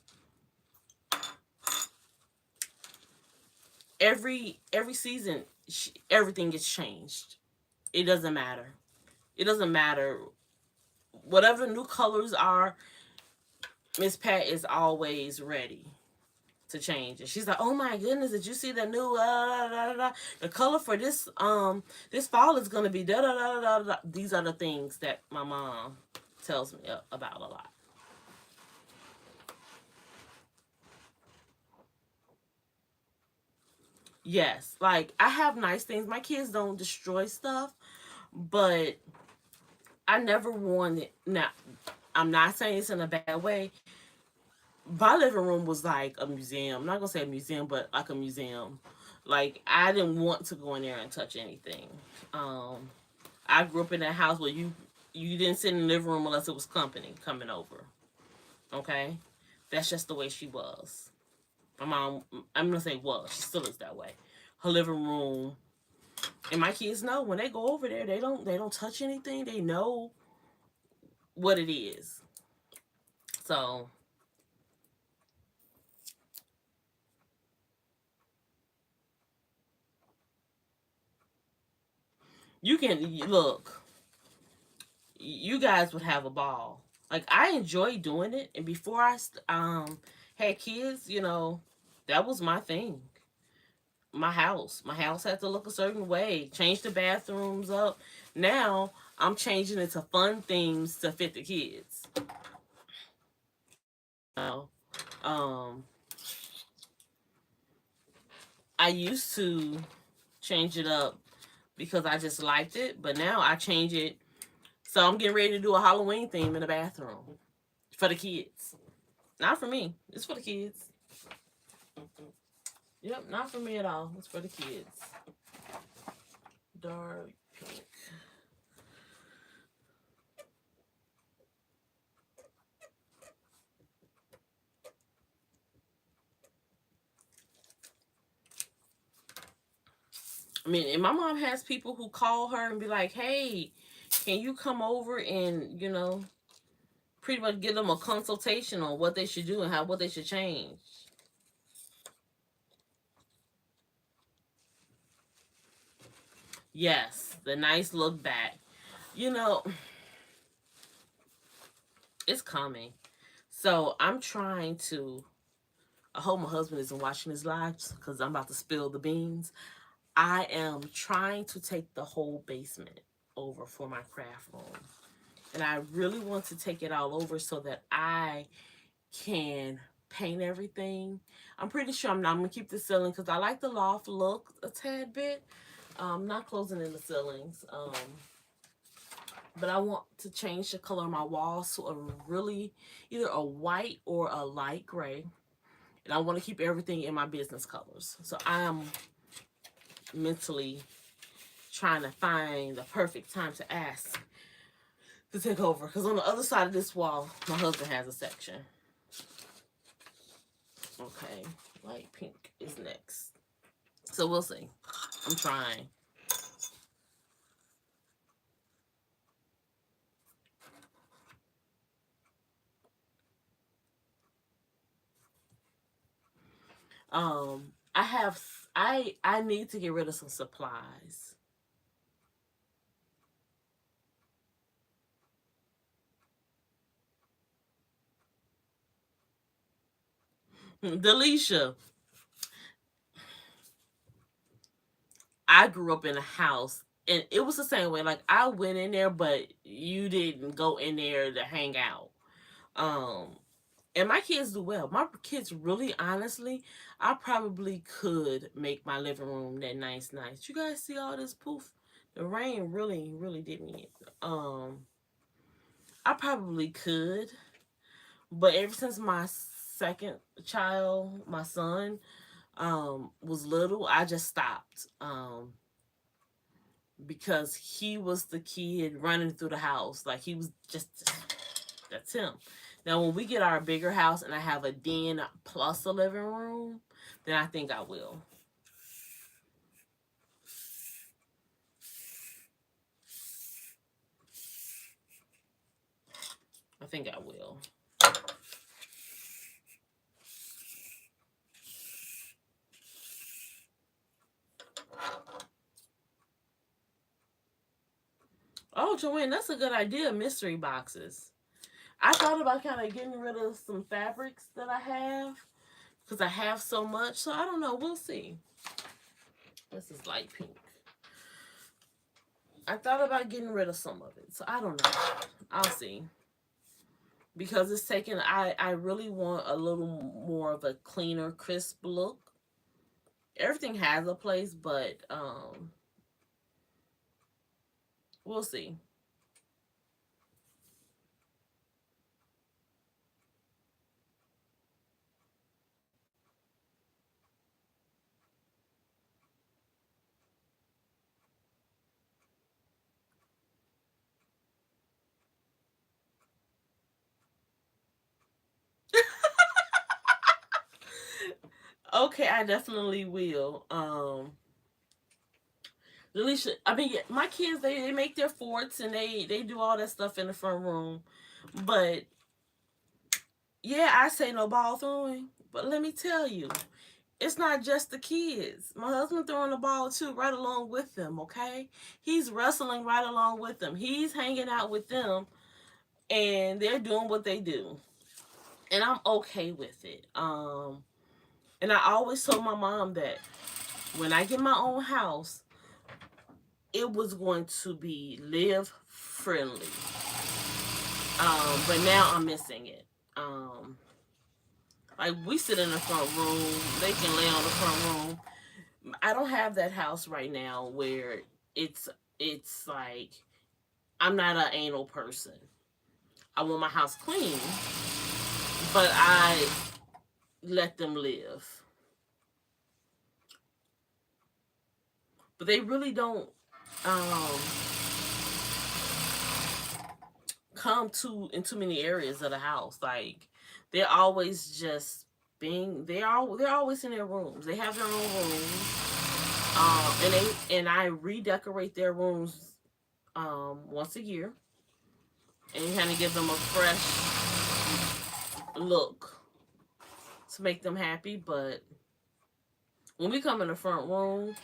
Speaker 1: Every season, everything gets changed. It doesn't matter. It doesn't matter. Whatever the new colors are, Miss Pat is always ready to change it. She's like, "Oh my goodness, did you see the new the color for this fall is gonna be da da da da da." These are the things that my mom tells me about a lot. Yes, like I have nice things. My kids don't destroy stuff, but I never wanted. Now, I'm not saying it's in a bad way. My living room was like a museum. I'm not gonna say a museum, but like a museum. Like I didn't want to go in there and touch anything. Um, I grew up in that house where you didn't sit in the living room unless it was company coming over. Okay, that's just the way she was. My mom, I'm gonna say was. She still is that way. Her living room, and my kids know when they go over there, they don't touch anything. They know what it is. So you can look. You guys would have a ball. Like I enjoy doing it, and before I had kids, that was my thing. My house had to look a certain way. Change the bathrooms up. Now I'm changing it to fun themes to fit the kids. You um, I used to change it up because I just liked it, but now I change it. So I'm getting ready to do a Halloween theme in the bathroom for the kids. Not for me. It's for the kids. Yep, not for me at all. It's for the kids. Dark pink. I mean, and my mom has people who call her and be like, "Hey, can you come over and pretty much give them a consultation on what they should do and what they should change." Yes, the nice look back. You know, it's coming. So I'm trying to. I hope my husband isn't watching his lives because I'm about to spill the beans. I am trying to take the whole basement over for my craft room. And I really want to take it all over so that I can paint everything. I'm pretty sure I'm going to keep the ceiling because I like the loft look a tad bit. Not closing in the ceilings. But I want to change the color of my walls to a really either a white or a light gray. And I want to keep everything in my business colors. So I am mentally trying to find the perfect time to ask to take over. Because on the other side of this wall, my husband has a section. Okay, light pink is next. So we'll see. I'm trying. I have I need to get rid of some supplies. Delisha, I grew up in a house and it was the same way. Like I went in there, but you didn't go in there to hang out. Um, and my kids do well. My kids really honestly, I probably could make my living room that nice. You guys see all this poof? The rain really did me. I probably could, but ever since my second child, my son, was little, I just stopped. Because he was the kid running through the house. Like he was just that's him. Now when we get our bigger house and I have a den plus a living room, then I think I will. think I will. Oh, Joanne, that's a good idea, mystery boxes. I thought about kind of getting rid of some fabrics that I have because I have so much. So I don't know. We'll see. This is light pink. I thought about getting rid of some of it. So I don't know. I'll see. Because it's taking, I really want a little more of a cleaner, crisp look. Everything has a place, but we'll see. Okay, I definitely will. Alicia, I mean, yeah, my kids, they make their forts and they do all that stuff in the front room. But yeah, I say no ball throwing. But let me tell you, it's not just the kids. My husband throwing the ball too, right along with them, okay? He's wrestling right along with them. He's hanging out with them and they're doing what they do. And I'm okay with it. And I always told my mom that when I get my own house, it was going to be live friendly. But now I'm missing it. Like we sit in the front room, they can lay on the front room. I don't have that house right now where it's like I'm not an anal person. I want my house clean, but I let them live. But they really don't um, come to in too many areas of the house. Like they're always just being they're always in their rooms. They have their own rooms. And I redecorate their rooms once a year and kind of give them a fresh look to make them happy. But when we come in the front room,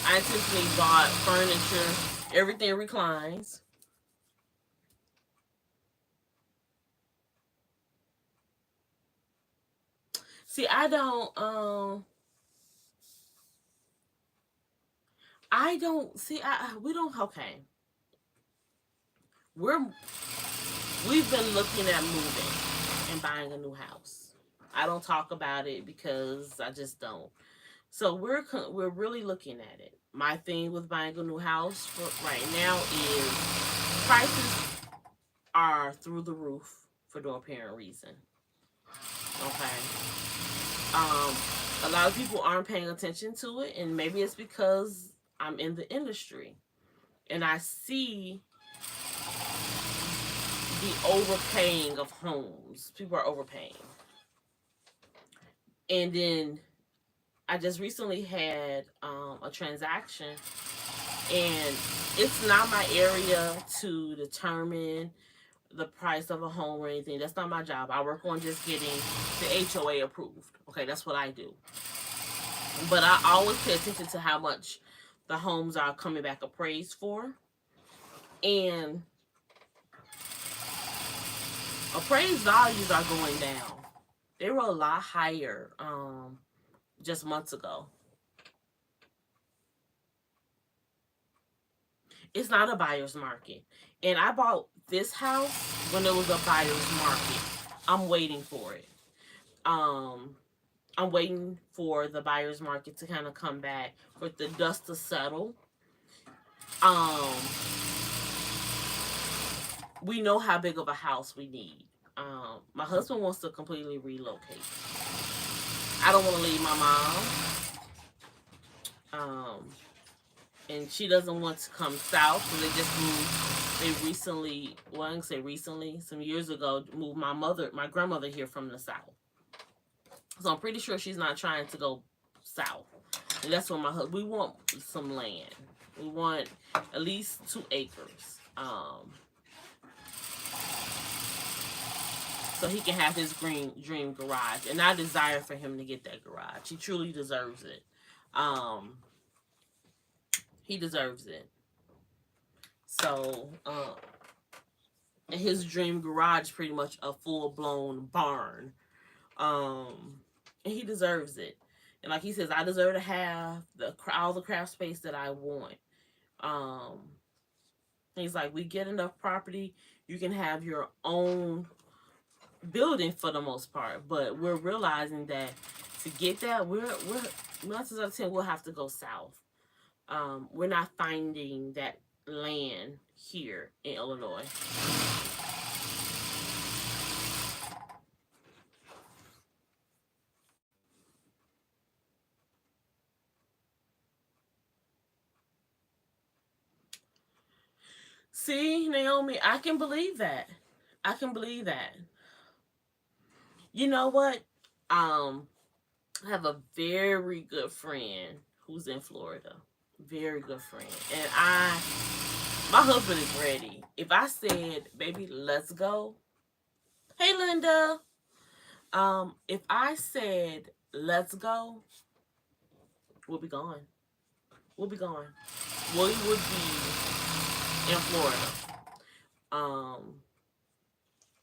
Speaker 1: I intentionally bought furniture. Everything reclines. See, I don't see. We don't. Okay, we're we've been looking at moving and buying a new house. I don't talk about it because I just don't. So we're really looking at it. My thing with buying a new house for right now is prices are through the roof for no apparent reason. Okay. Um, a lot of people aren't paying attention to it, and maybe it's because I'm in the industry and I see the overpaying of homes. People are overpaying. And then I just recently had a transaction, and it's not my area to determine the price of a home or anything. That's not my job. I work on just getting the HOA approved. Okay, that's what I do. But I always pay attention to how much the homes are coming back appraised for. And appraised values are going down. They were a lot higher just months ago. It's not a buyer's market. And I bought this house when it was a buyer's market. I'm waiting for it. I'm waiting for the buyer's market to kind of come back, for the dust to settle. Um, we know how big of a house we need. My husband wants to completely relocate. I don't want to leave my mom. And she doesn't want to come south, so they just moved. They recently, well, I can say recently, some years ago, moved my grandmother here from the south. So I'm pretty sure she's not trying to go south. And that's what we want some land. We want at least 2 acres. so he can have his dream garage. And I desire for him to get that garage. He truly deserves it. He deserves it. So, his dream garage, pretty much a full-blown barn. And he deserves it. And like he says, I deserve to have all the craft space that I want. He's like, we get enough property, you can have your own building for the most part. But we're realizing that to get that, we're 9 times out of 10 we'll have to go south. We're not finding that land here in Illinois. See, Naomi, I can believe that. I can believe that. You know what? I have a very good friend who's in Florida. Very good friend. And my husband is ready. If I said, baby, let's go. Hey, Linda. If I said, let's go, we'll be gone. We'll be gone. We would be in Florida.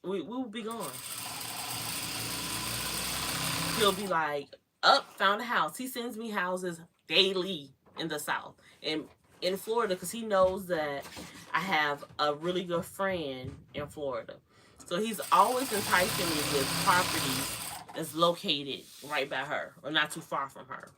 Speaker 1: We will be gone. He'll be like, found a house. He sends me houses daily in the South. And in Florida, because he knows that I have a really good friend in Florida. So he's always enticing me with properties that's located right by her or not too far from her.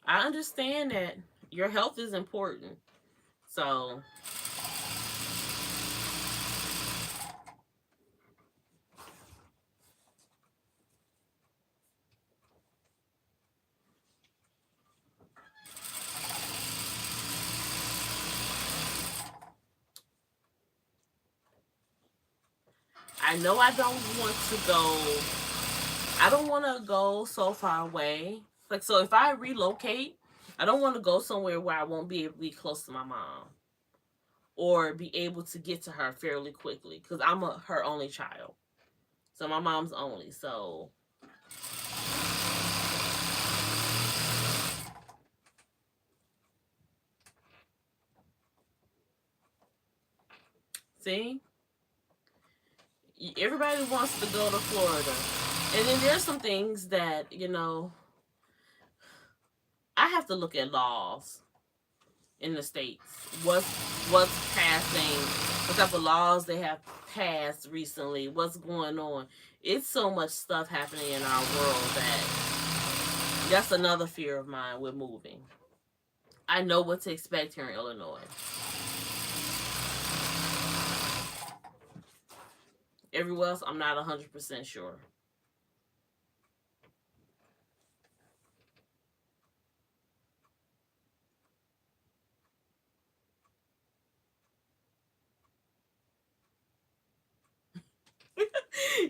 Speaker 1: I understand that your health is important. So I know I don't want to go. I don't want to go so far away. Like, so if I relocate, I don't want to go somewhere where I won't be able to be close to my mom or be able to get to her fairly quickly because I'm her only child. So my mom's only. So see, everybody wants to go to Florida. And then there's some things that, I have to look at laws in the states. What's passing, what type of laws they have passed recently, what's going on. It's so much stuff happening in our world that's another fear of mine with moving. I know what to expect here in Illinois. Everywhere else, I'm not 100% sure.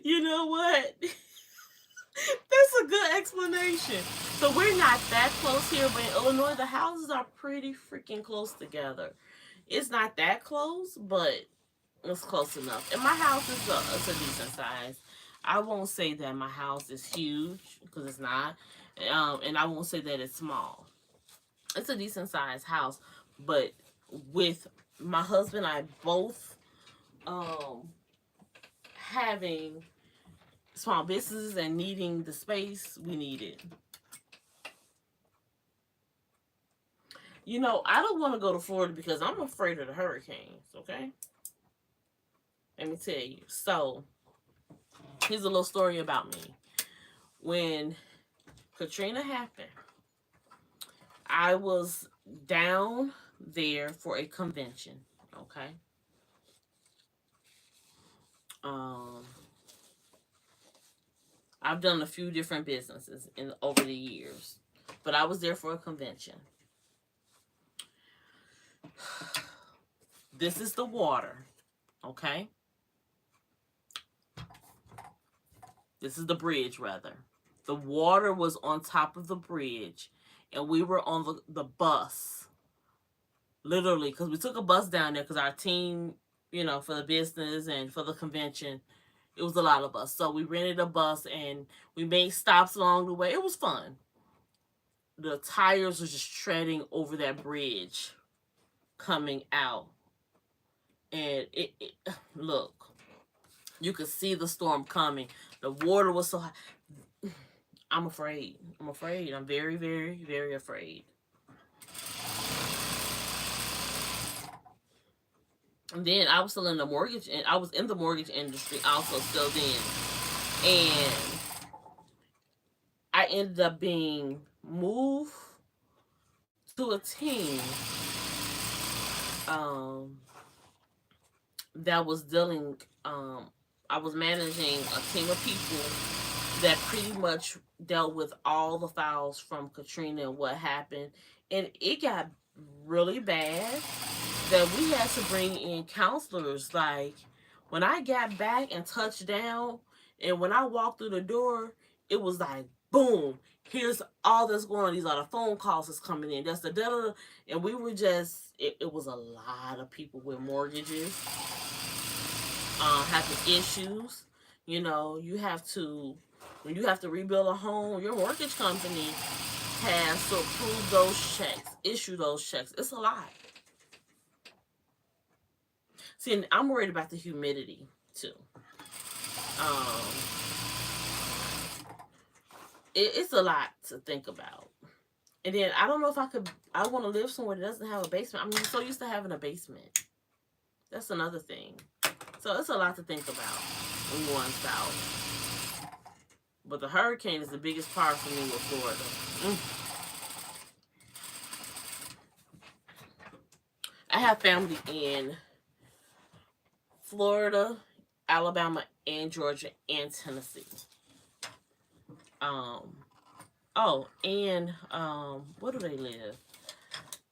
Speaker 1: You know what? That's a good explanation. So we're not that close here, but in Illinois, the houses are pretty freaking close together. It's not that close, but it's close enough. And my house is it's a decent size. I won't say that my house is huge because it's not, and I won't say that it's small. It's a decent sized house, but with my husband and I both having small businesses and needing the space, we need it. I don't want to go to Florida because I'm afraid of the hurricanes, okay? Let me tell you. So, here's a little story about me. When Katrina happened, I was down there for a convention, okay? I've done a few different businesses over the years, but I was there for a convention. This is the water, okay? This is the bridge, rather. The water was on top of the bridge, and we were on the bus, literally, because we took a bus down there because our team, you know, for the business and for the convention, it was a lot of us. So we rented a bus and we made stops along the way. It was fun. The tires were just treading over that bridge coming out. And it look, you could see the storm coming. The water was so high. I'm afraid. I'm afraid. I'm very, very, very afraid. And then I was still in the mortgage, and I was in the mortgage industry also still then. And I ended up being moved to a team that was dealing, I was managing a team of people that pretty much dealt with all the files from Katrina and what happened. And it got really bad that we had to bring in counselors. Like, when I got back and touched down, and when I walked through the door, it was like, boom, here's all that's going on. These are the phone calls that's coming in. That's the da-da-da. And we were just, it was a lot of people with mortgages, having issues. You know, you have to, when you have to rebuild a home, your mortgage company has to approve those checks, issue those checks. It's a lot. See, and I'm worried about the humidity too. It's a lot to think about. And then I don't know if I want to live somewhere that doesn't have a basement. I'm so used to having a basement. That's another thing. So it's a lot to think about when you're going south. But the hurricane is the biggest part for me with Florida. I have family in Florida, Alabama, and Georgia, and Tennessee. Where do they live?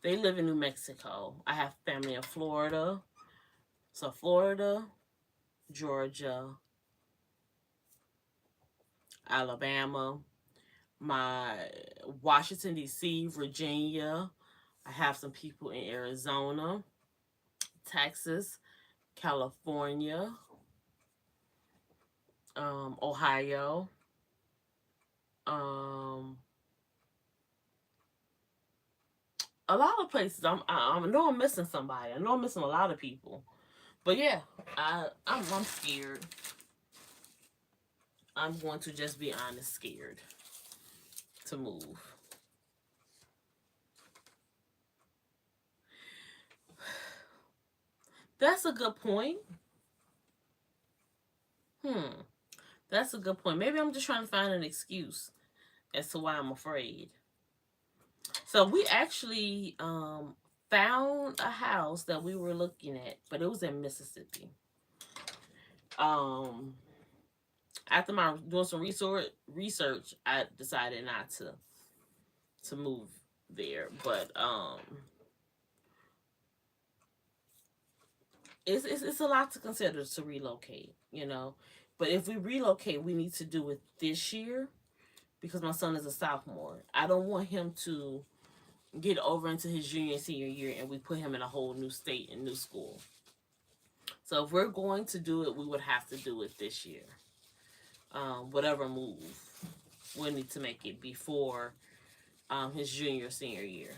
Speaker 1: They live in New Mexico. I have family in Florida. So Florida, Georgia, Alabama, my Washington, D.C., Virginia. I have some people in Arizona, Texas, California, Ohio, a lot of places. I know I'm missing somebody. I know I'm missing a lot of people. But yeah, I'm scared. I'm going to just be honest, scared to move. That's a good point. That's a good point. Maybe I'm just trying to find an excuse as to why I'm afraid. So we actually found a house that we were looking at, but it was in Mississippi. After my doing some research, I decided not to move there. But it's a lot to consider to relocate, you know. But if we relocate, we need to do it this year because my son is a sophomore. I don't want him to get over into his junior and senior year and we put him in a whole new state and new school. So if we're going to do it, we would have to do it this year. Whatever move, we'll need to make it before his junior senior year.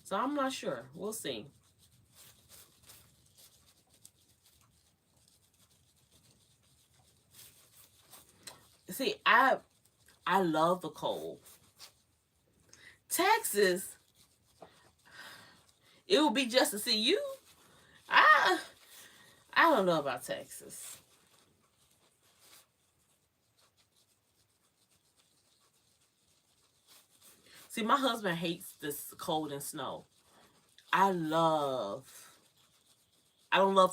Speaker 1: So I'm not sure. We'll see. See, I love the cold. Texas, it would be just to see you. I don't know about Texas. See, my husband hates this cold and snow. I don't love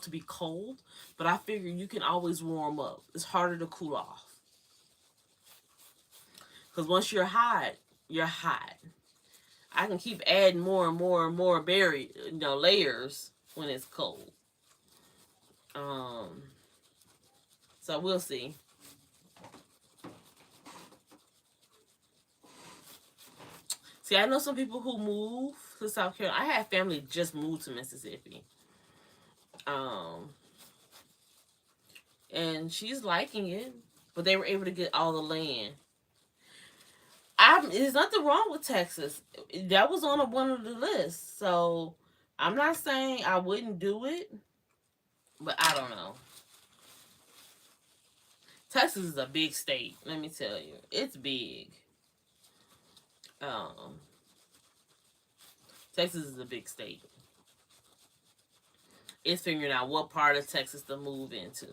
Speaker 1: to be cold, but I figure you can always warm up. It's harder to cool off. Because once you're hot, you're hot. I can keep adding more and more and more layers when it's cold. So we'll see. See, I know some people who move to South Carolina. I had family just moved to Mississippi. Um, and she's liking it, but they were able to get all the land. There's nothing wrong with Texas. That was on one of the lists. So I'm not saying I wouldn't do it, but I don't know. Texas is a big state. Let me tell you, it's big. Um, Texas is a big state. It's figuring out what part of Texas to move into.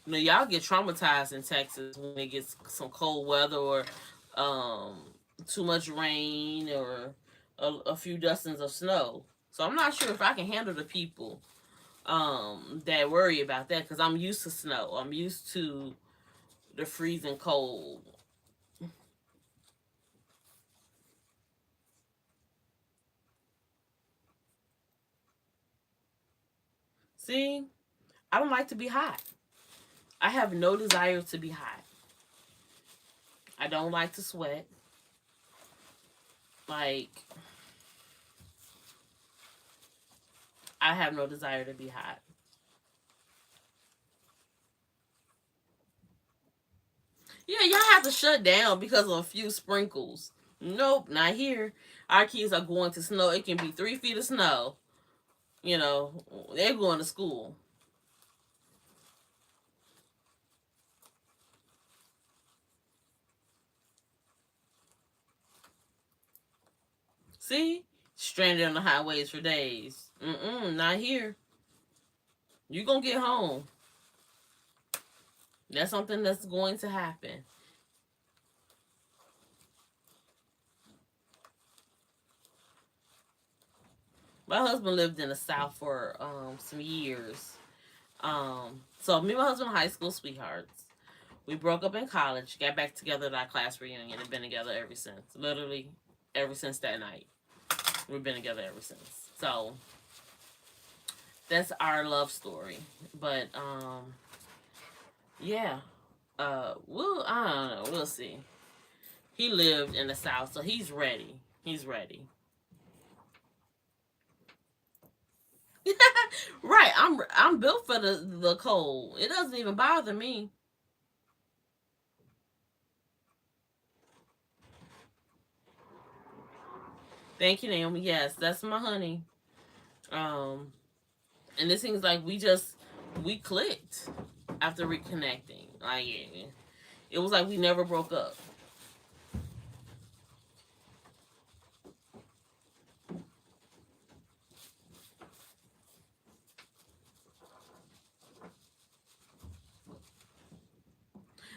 Speaker 1: You know, y'all get traumatized in Texas when it gets some cold weather or too much rain or a few dustings of snow. So I'm not sure if I can handle the people that worry about that, because I'm used to snow. I'm used to the freezing cold. See, I don't like to be hot. I have no desire to be hot. I don't like to sweat. Like, I have no desire to be hot. Yeah, y'all have to shut down because of a few sprinkles. Nope, not here. Our kids are going to snow. It can be 3 feet of snow. You know, they're going to school. See? Stranded on the highways for days. Not here. You gonna get home. That's something that's going to happen. My husband lived in the South for some years. So me and my husband are high school sweethearts. We broke up in college, got back together at our class reunion, and been together ever since. Literally, ever since that night. We've been together ever since. So that's our love story. But yeah. I don't know. We'll see. He lived in the South, so he's ready. He's ready. Right. I'm built for the cold. It doesn't even bother me. Thank you, Naomi. Yes, that's my honey. Um, and it seems like we clicked after reconnecting. Like, yeah, it was like we never broke up.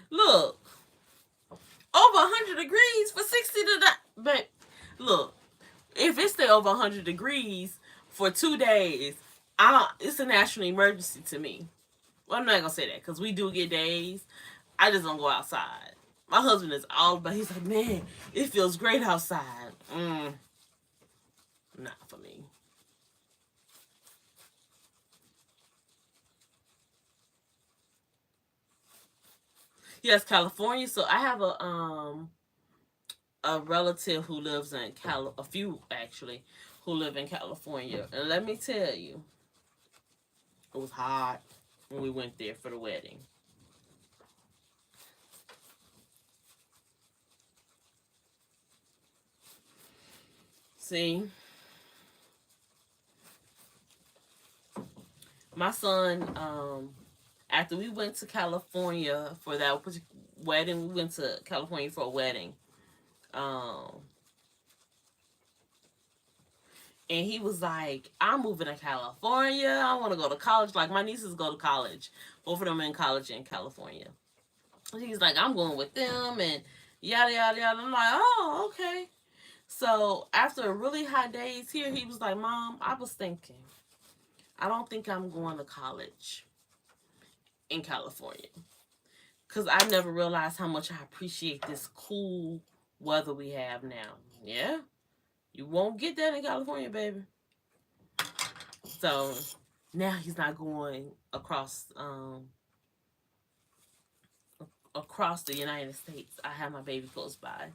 Speaker 1: Look, over 100 degrees for 60 to that. But look, if it stay over 100 degrees for 2 days, it's a national emergency to me. Well, I'm not gonna say that because we do get days. I just don't go outside. My husband is all about. He's like, man, it feels great outside. Not for me. Yes, California. So I have a relative who lives in a few actually, who live in California, and let me tell you, it was hot when we went there for the wedding. See, my son, after we went to California for that wedding, we went to California for a wedding. Um, and he was like, I'm moving to California. I want to go to college. Like, my nieces go to college. Both of them in college in California. And he's like, I'm going with them and yada, yada, yada. I'm like, oh, okay. So after really hot days here, he was like, Mom, I was thinking, I don't think I'm going to college in California. Because I never realized how much I appreciate this cool weather we have now. Yeah, you won't get that in California, baby. So Now he's not going across across the United States. I have my baby close by.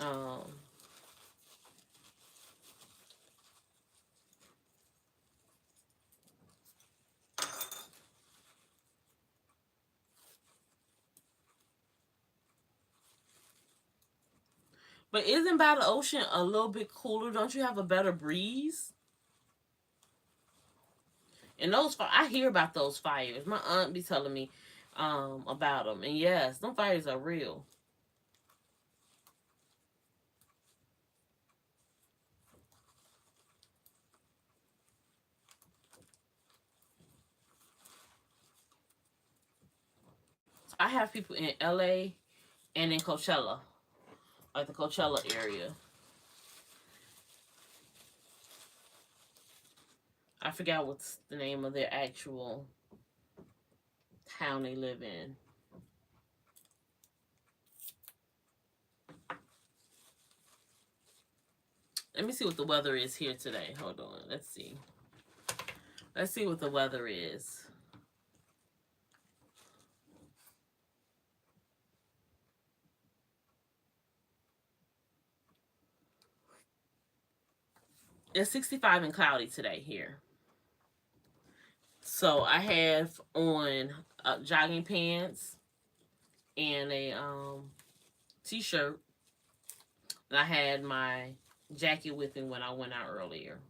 Speaker 1: Um, but isn't by the ocean a little bit cooler? Don't you have a better breeze? And those I hear about those fires. My aunt be telling me about them. And yes, them fires are real. I have people in LA and in Coachella, like the Coachella area. I forgot what's the name of their actual town they live in. Let me see what the weather is here today. Hold on. Let's see. Let's see what the weather is. It's 65 and cloudy today here. So I have on jogging pants and a t-shirt. And I had my jacket with me when I went out earlier.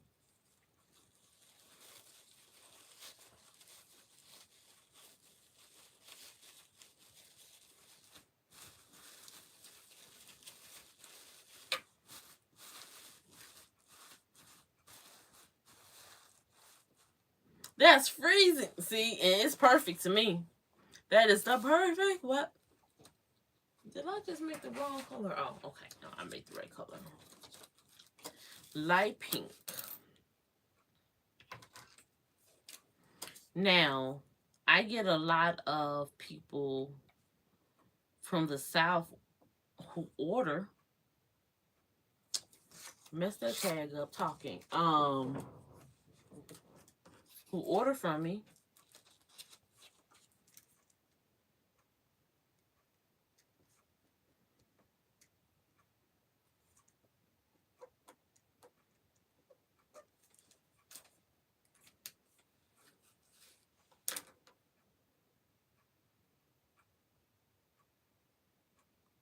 Speaker 1: That's freezing. See, and it's perfect to me. That is the perfect. What? Did I just make the wrong color? Oh, okay. No, I made the right color. Light pink. Now, I get a lot of people from the South who order. Mess that tag up talking. Who order from me.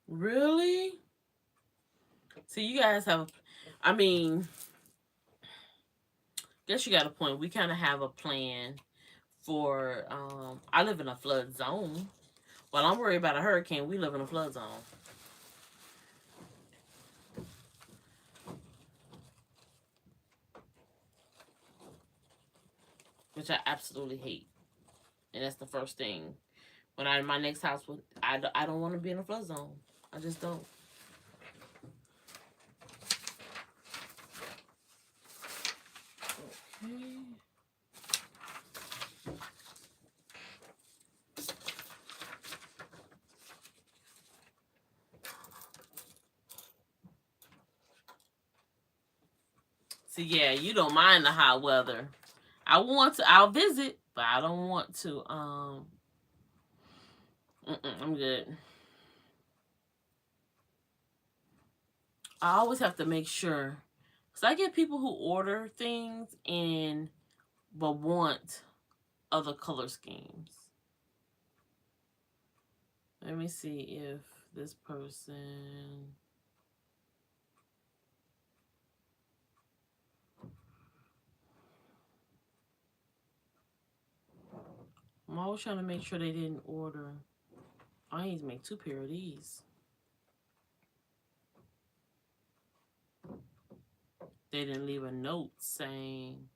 Speaker 1: Really? So you guys have, I mean, guess you got a point. We kind of have a plan for, I live in a flood zone. While I'm worried about a hurricane, we live in a flood zone. Which I absolutely hate. And that's the first thing. When I in my next house, I don't want to be in a flood zone. I just don't. Okay. See, yeah, you don't mind the hot weather. I'll visit, but I don't want to, I'm good. I always have to make sure. Because I get people who order things and but want other color schemes. Let me see if this person... I'm always trying to make sure they didn't order. I need to make 2 pair of these. They didn't leave a note saying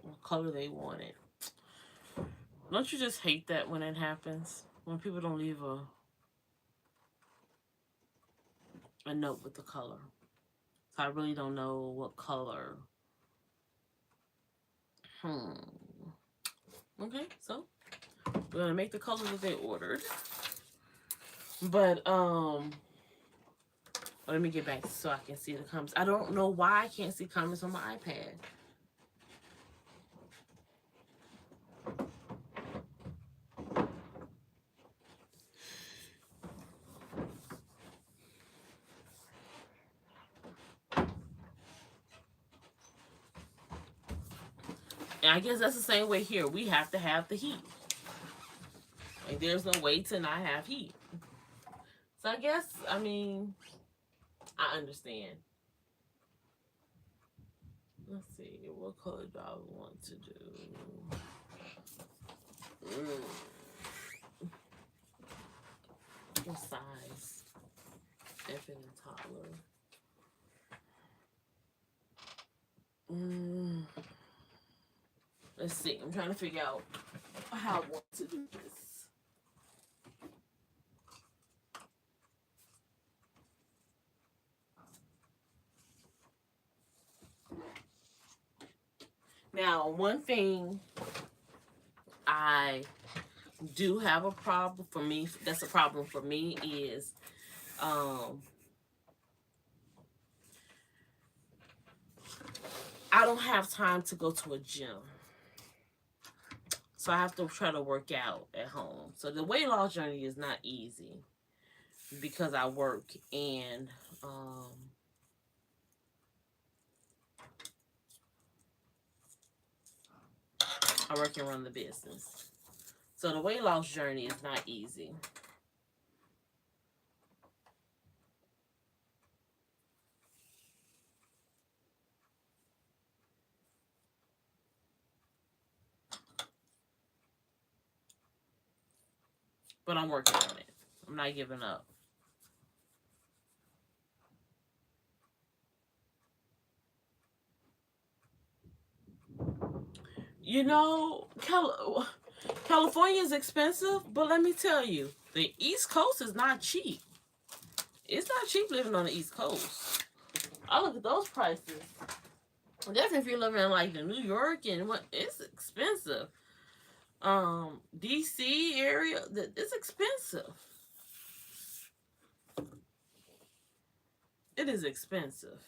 Speaker 1: what color they wanted. Don't you just hate that when it happens? When people don't leave a note with the color. So I really don't know what color. Okay, so we're gonna make the color that they ordered. But Let me get back so I can see the comments. I don't know why I can't see comments on my iPad. And I guess that's the same way here. We have to have the heat. Like, there's no way to not have heat. So I guess, I mean, I understand. Let's see, what color do I want to do? What size? Infant and toddler. Let's see, I'm trying to figure out how I want to do this. Now, one thing I do have a problem for me, that's a problem for me, is I don't have time to go to a gym. So I have to try to work out at home. So the weight loss journey is not easy because I work and I work and run the business. So the weight loss journey is not easy. But I'm working on it. I'm not giving up. You know, California is expensive, but let me tell you, the East Coast is not cheap. It's not cheap living on the East Coast. I look at those prices. Definitely if you're living in like the New York and what, it's expensive. DC area, it's expensive. It is expensive.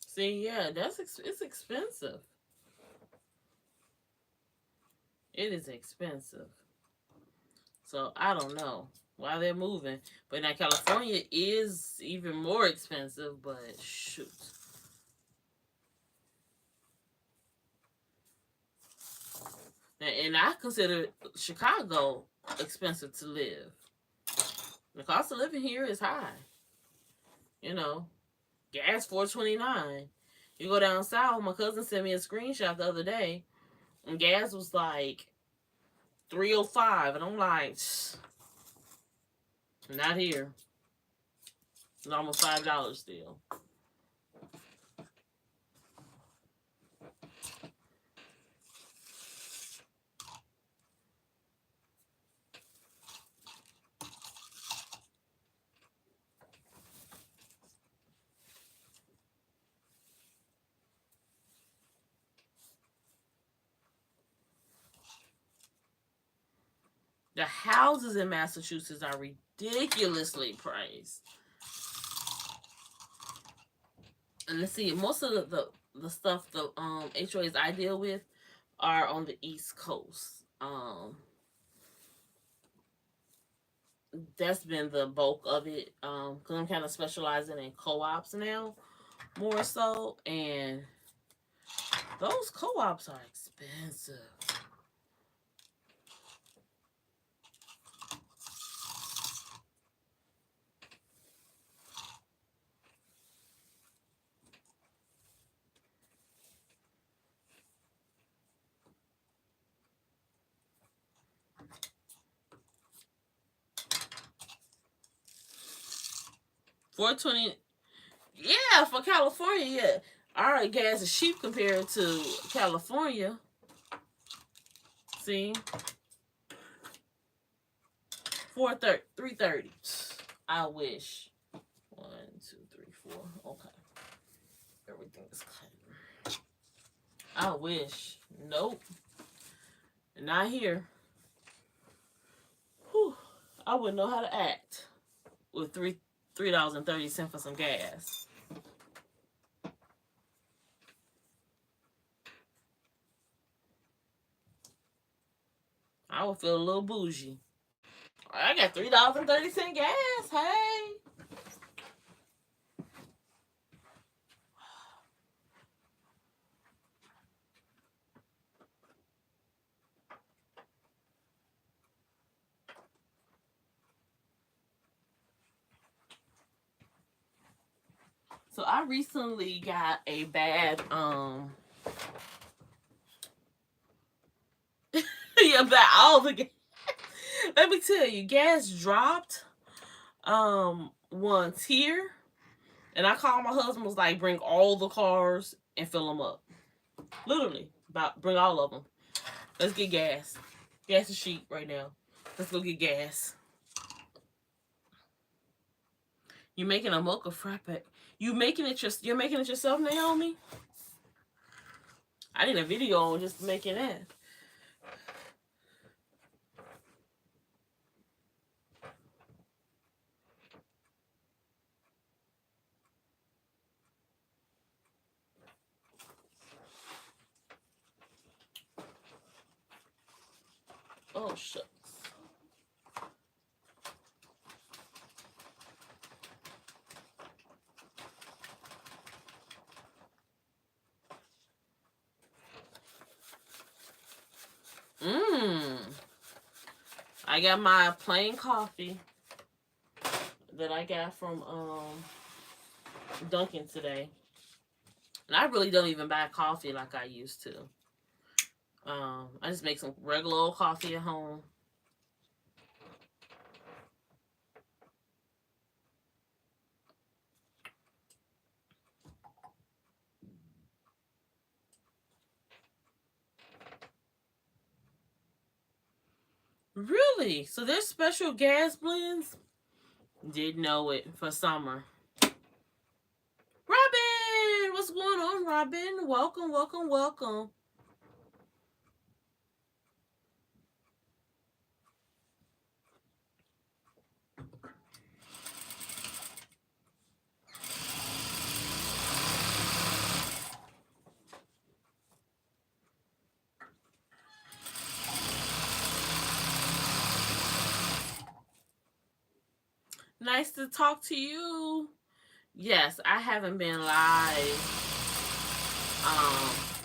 Speaker 1: See, yeah, it's expensive. It is expensive. So I don't know why they're moving. But now California is even more expensive, but shoot. And I consider Chicago expensive to live. The cost of living here is high. You know, gas $4.29. You go down south. My cousin sent me a screenshot the other day, and gas was like $3.05, and I'm like, not here. It's almost $5 still. The houses in Massachusetts are ridiculously priced. And let's see, most of the stuff the HOAs I deal with are on the East Coast. That's been the bulk of it. Because I'm kind of specializing in co-ops now, more so, and those co-ops are expensive. $4.20. Yeah, for California, yeah. Our gas is cheap compared to California. See? $3.30. I wish. 1, 2, 3, 4. Okay. Everything is cut. I wish. Nope. Not here. Whew. I wouldn't know how to act with $3.30 for some gas. I would feel a little bougie. I got $3.30 gas. Hey. So I recently got a bad yeah, but all the gas. Let me tell you, gas dropped once here, and I called my husband, was like, bring all the cars and fill them up. Literally, bring all of them. Let's get gas. Gas is cheap right now. Let's go get gas. You making a mocha frappe? You're making it yourself, Naomi? I did a video on just making that. Oh, shucks. I got my plain coffee that I got from Dunkin' today. And I really don't even buy coffee like I used to. I just make some regular old coffee at home. Really? So there's special gas blends? Didn't know it for summer. Robin! What's going on, Robin? Welcome, welcome, welcome. Nice to talk to you. Yes, I haven't been live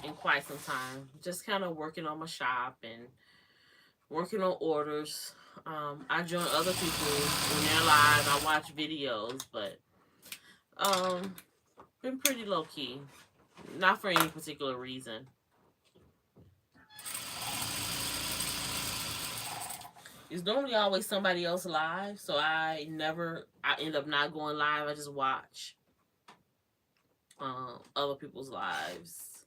Speaker 1: in quite some time. Just kind of working on my shop and working on orders. I join other people when they're live. I watch videos, but been pretty low key. Not for any particular reason. It's normally always somebody else live, so I end up not going live. I just watch other people's lives.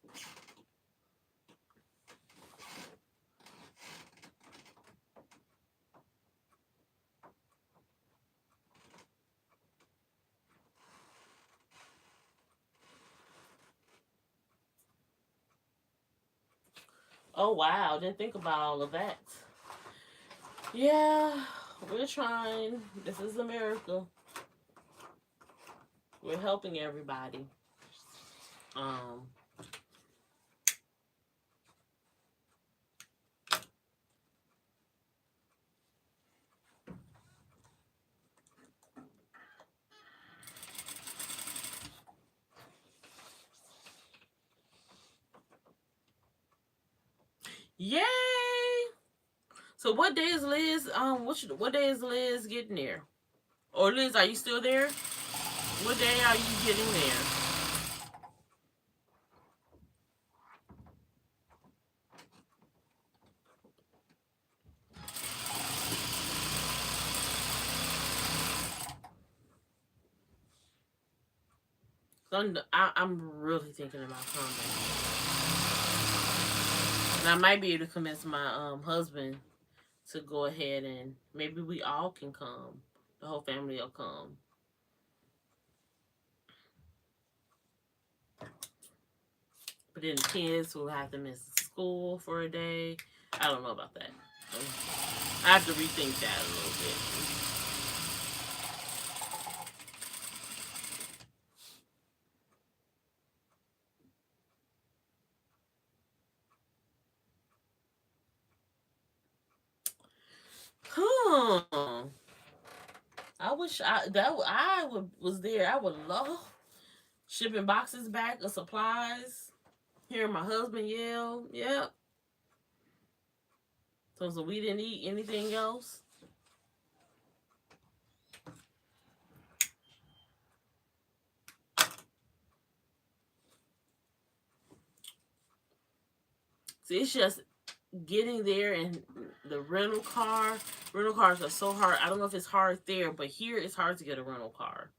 Speaker 1: Oh wow, didn't think about all of that. Yeah, we're trying. This is America. We're helping everybody. Yay! So what day is Liz? What day is Liz getting there? Or Liz, are you still there? What day are you getting there? I'm really thinking about coming. And I might be able to convince my husband to go ahead and maybe we all can come. The whole family will come. But then the kids will have to miss school for a day. I don't know about that. I have to rethink that a little bit. I wish I was there. I would love shipping boxes back of supplies. Hearing my husband yell, yep. So we didn't eat anything else. See, it's just getting there and the rental car. Rental cars are so hard. I don't know if it's hard there, but here it's hard to get a rental car.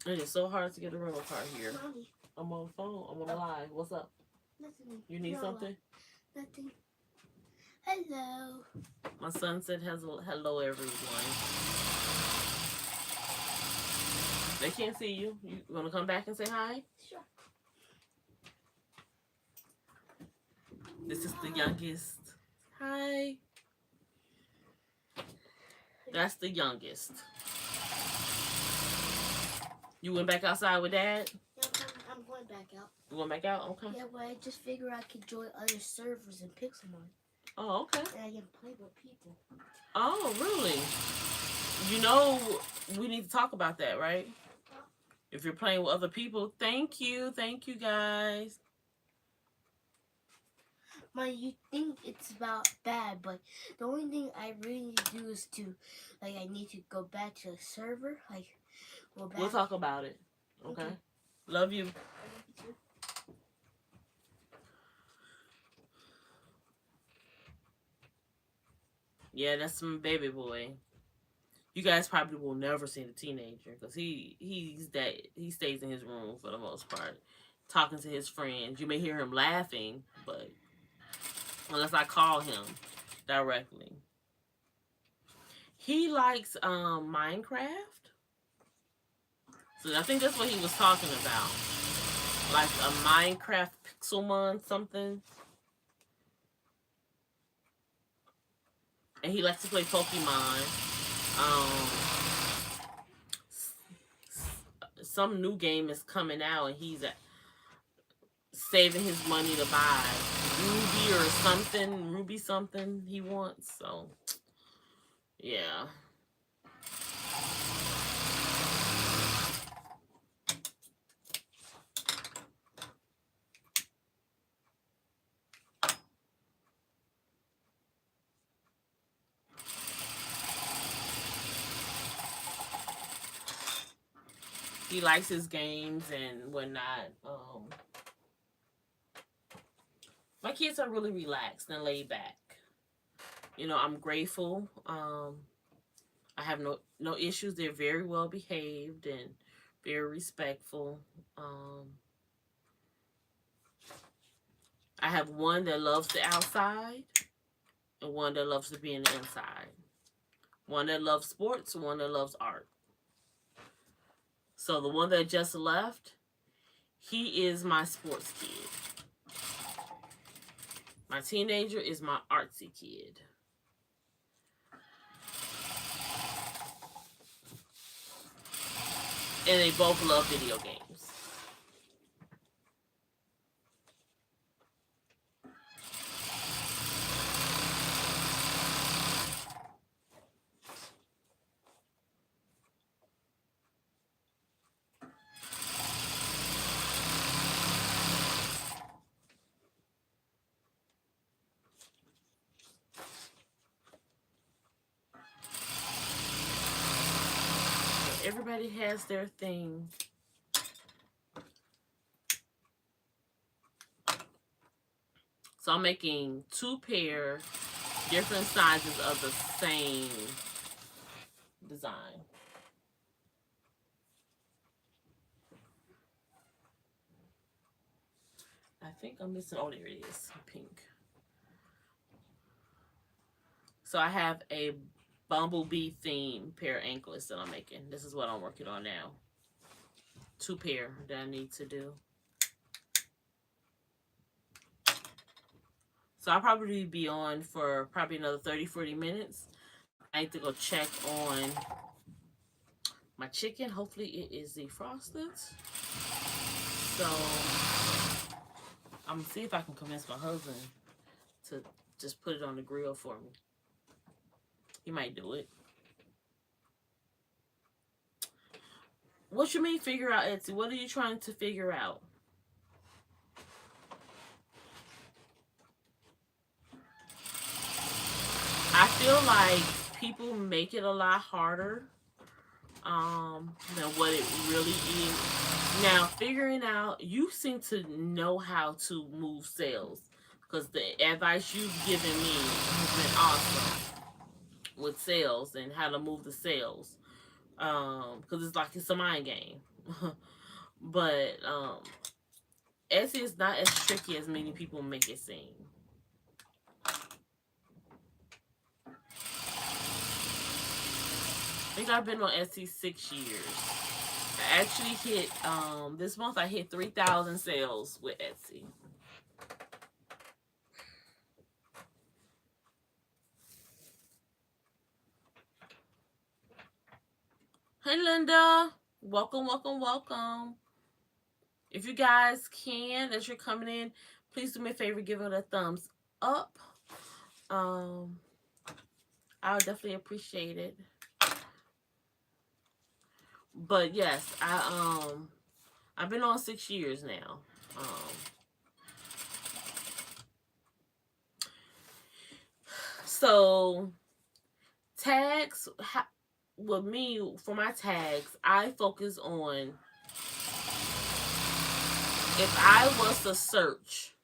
Speaker 1: It is so hard to get a rental car here.
Speaker 2: Mommy.
Speaker 1: I'm on the phone. I'm on the live. What's up?
Speaker 2: Nothing.
Speaker 1: You need something?
Speaker 2: Nothing. Hello.
Speaker 1: My son said hello, everyone. They can't see you. You want to come back and say hi?
Speaker 2: Sure.
Speaker 1: This is the youngest. Hi. That's the youngest. You went back outside with Dad?
Speaker 2: Yeah, I'm going back out.
Speaker 1: You went back out? Okay.
Speaker 2: Yeah, but I just figured I could join other servers and pick someone.
Speaker 1: Oh, okay.
Speaker 2: And I can play with people.
Speaker 1: Oh, really? You know, we need to talk about that, right? If you're playing with other people, thank you. Thank you, guys.
Speaker 2: You think it's about bad, but the only thing I really need to do is to, like, I need to go back to the server, like, go back.
Speaker 1: We'll talk about it. Okay. Love you. Yeah, that's my baby boy. You guys probably will never see the teenager because he stays in his room for the most part, talking to his friends. You may hear him laughing, but unless I call him directly. He likes Minecraft. So I think that's what he was talking about. Like a Minecraft Pixelmon something. And he likes to play Pokemon. Some new game is coming out and he's saving his money to buy Ruby or something. Ruby something he wants. So, yeah. He likes his games and whatnot. My kids are really relaxed and laid back. You know, I'm grateful. I have no issues. They're very well behaved and very respectful. I have one that loves the outside and one that loves to be in the inside. One that loves sports, one that loves art. So the one that just left, he is my sports kid. My teenager is my artsy kid. And they both love video games. Everybody has their thing. So I'm making 2 pair, different sizes of the same design. I think I'm missing, oh, there it is, pink. So I have a bumblebee theme pair of anklets that I'm making. This is what I'm working on now. 2 pair that I need to do. So I'll probably be on for probably another 30-40 minutes. I need to go check on my chicken. Hopefully it is defrosted. So I'm gonna see if I can convince my husband to just put it on the grill for me. He might do it. What you mean figure out, Etsy? What are you trying to figure out? I feel like people make it a lot harder than what it really is. Now, figuring out, you seem to know how to move sales because the advice you've given me has been awesome with sales and how to move the sales. Because it's like it's a mind game. But Etsy is not as tricky as many people make it seem. I think I've been on Etsy 6 years. I actually hit this month I hit 3,000 sales with Etsy. Hey Linda, welcome, welcome, welcome. If you guys can, as you're coming in, please do me a favor, give it a thumbs up. I would definitely appreciate it. But yes, I've been on 6 years now. So tags, with me, for my tags, I focus on, if I was to search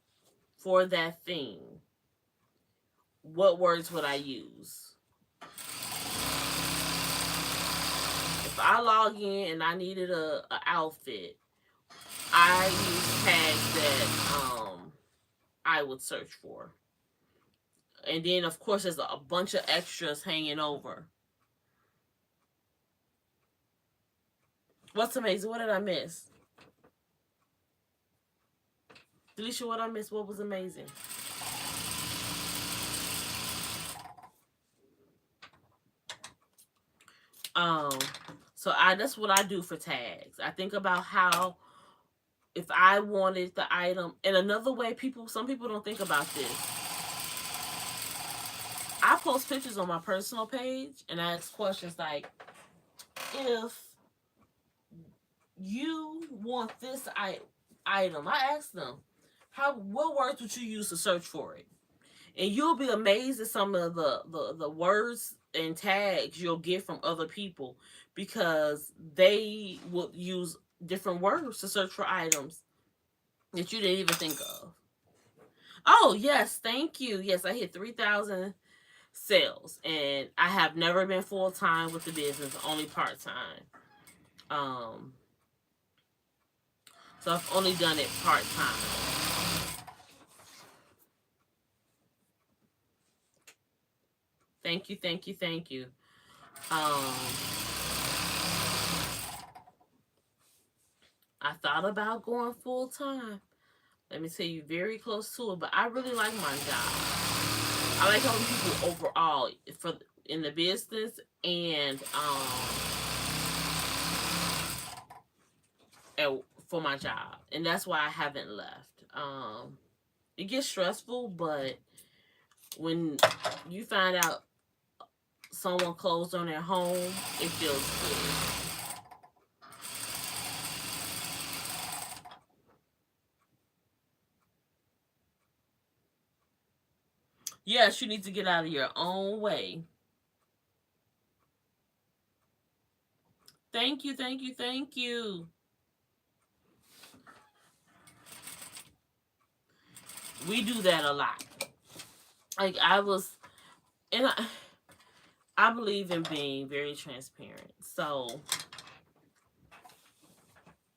Speaker 1: for that thing, what words would I use? If I log in and I needed a outfit, I use tags that I would search for. And then, of course, there's a bunch of extras hanging over. What's amazing? What did I miss? Delisha, what I missed? What was amazing? So that's what I do for tags. I think about how, if I wanted the item, and another way some people don't think about this. I post pictures on my personal page and I ask questions like, if you want this item, I ask them, what words would you use to search for it? And you'll be amazed at some of the words and tags you'll get from other people, because they will use different words to search for items that you didn't even think of. Oh, yes, thank you. Yes, I hit 3,000 sales, and I have never been full-time with the business, only part-time. So I've only done it part-time. Thank you, thank you, thank you. I thought about going full-time. Let me tell you, very close to it, but I really like my job. I like helping people overall in the business, and for my job, and that's why I haven't left. It gets stressful, but when you find out someone closed on their home, it feels good. Yes, you need to get out of your own way. Thank you, thank you, thank you. We do that a lot. Like I was, and I believe in being very transparent. So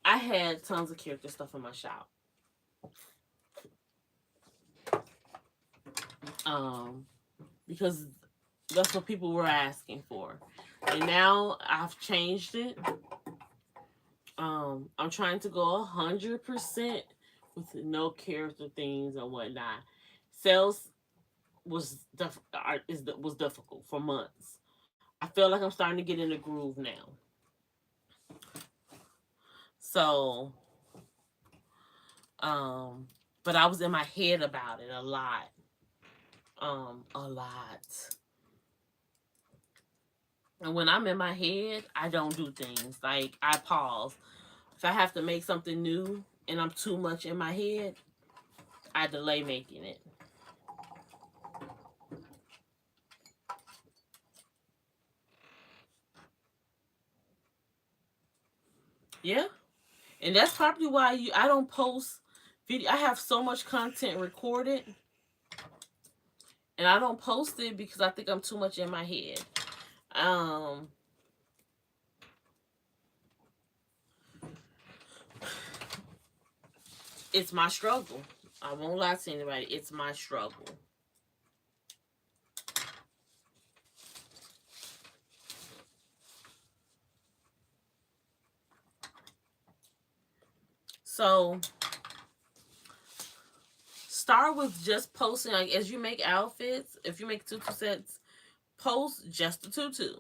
Speaker 1: I had tons of character stuff in my shop. Because that's what people were asking for. And now I've changed it. I'm trying to go 100% with no character things and whatnot. Sales was difficult for months. I feel like I'm starting to get in the groove now. So, but I was in my head about it a lot. A lot. And when I'm in my head, I don't do things. Like I pause. If I have to make something new and I'm too much in my head, I delay making it. Yeah. And that's probably why I don't post video. I have so much content recorded and I don't post it because I think I'm too much in my head. It's my struggle. I won't lie to anybody. It's my struggle. So start with just posting, like as you make outfits, if you make tutu sets, post just the tutu.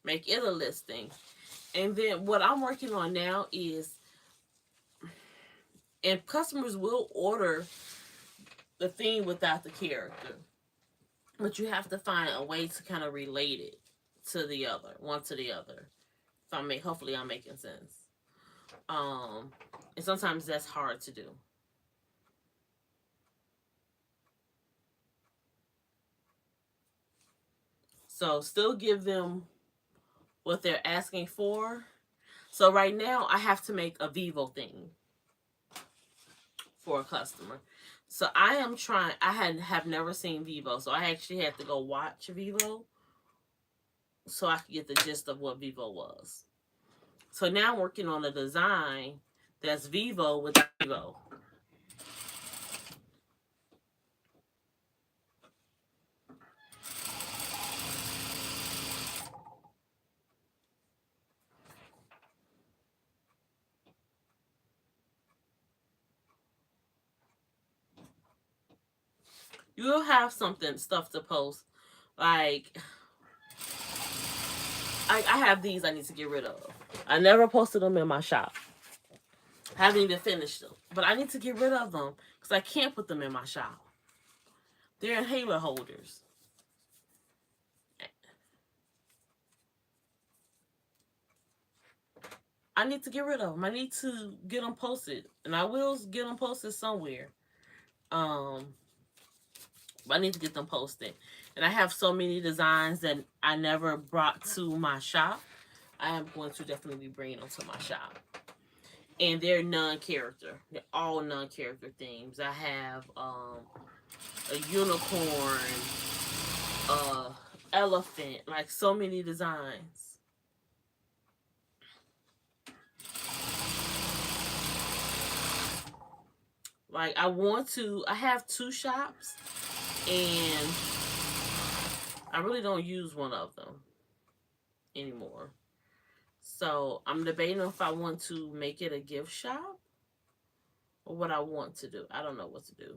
Speaker 1: Make it a listing. And then what I'm working on now is, and customers will order the theme without the character, but you have to find a way to kind of relate it to the other, one to the other. If I make, hopefully I'm making sense. And sometimes that's hard to do. So still give them what they're asking for. So right now I have to make a Vivo thing for a customer. So I am trying. I have never seen Vivo, so I actually had to go watch Vivo so I could get the gist of what Vivo was. So now I'm working on a design that's Vivo with Vivo. You'll have stuff to post. Like, I have these I need to get rid of. I never posted them in my shop. I haven't even finished them. But I need to get rid of them because I can't put them in my shop. They're inhaler holders. I need to get rid of them. I need to get them posted. And I will get them posted somewhere. But I need to get them posted. And I have so many designs that I never brought to my shop. I am going to definitely be bringing them to my shop. And they're non-character. They're all non-character themes. I have a unicorn, elephant, like so many designs. Like I have 2 shops and I really don't use one of them anymore. So I'm debating if I want to make it a gift shop or what I want to do. I don't know what to do.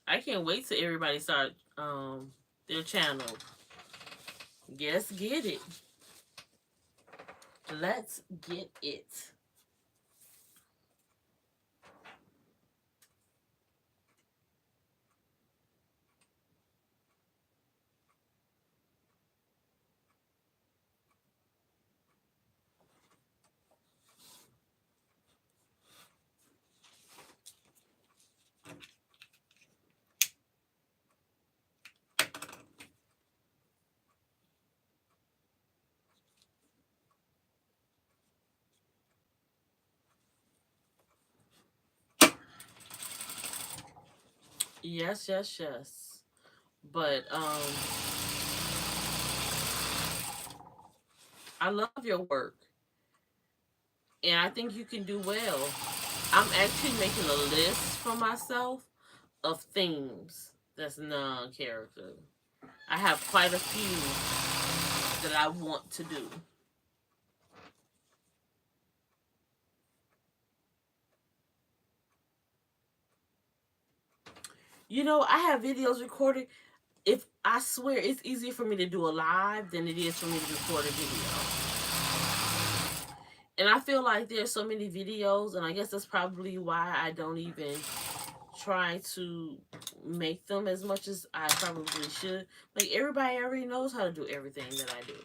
Speaker 1: I can't wait till everybody start their channel. Yes, get it. Let's get it. Yes, yes, yes. But I love your work, and I think you can do well. I'm actually making a list for myself of themes that's non-character. I have quite a few that I want to do. You know, I have videos recorded. If I swear, it's easier for me to do a live than it is for me to record a video. And I feel like there's so many videos, and I guess that's probably why I don't even try to make them as much as I probably should. Like, everybody already knows how to do everything that I do.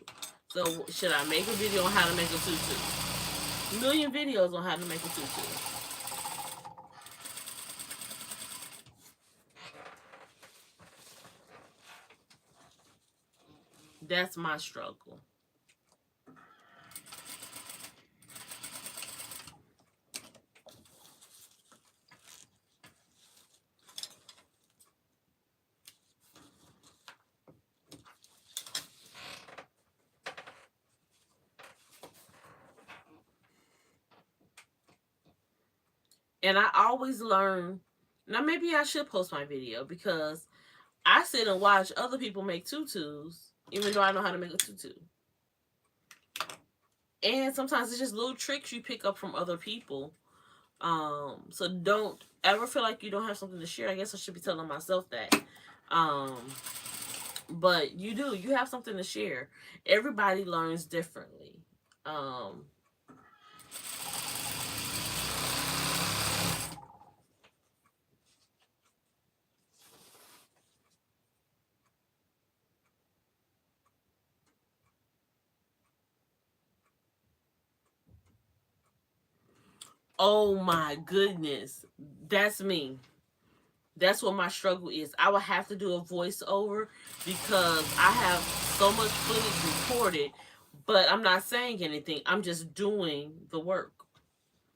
Speaker 1: So should I make a video on how to make a tutu? A million videos on how to make a tutu. That's my struggle. And I always learn. Now, maybe I should post my video because I sit and watch other people make tutus, even though I know how to make a tutu. And sometimes it's just little tricks you pick up from other people. So don't ever feel like you don't have something to share. I guess I should be telling myself that. Um, but you do. You have something to share. Everybody learns differently. Um, oh my goodness, that's me. That's what my struggle is. I would have to do a voiceover because I have so much footage recorded, but I'm not saying anything. I'm just doing the work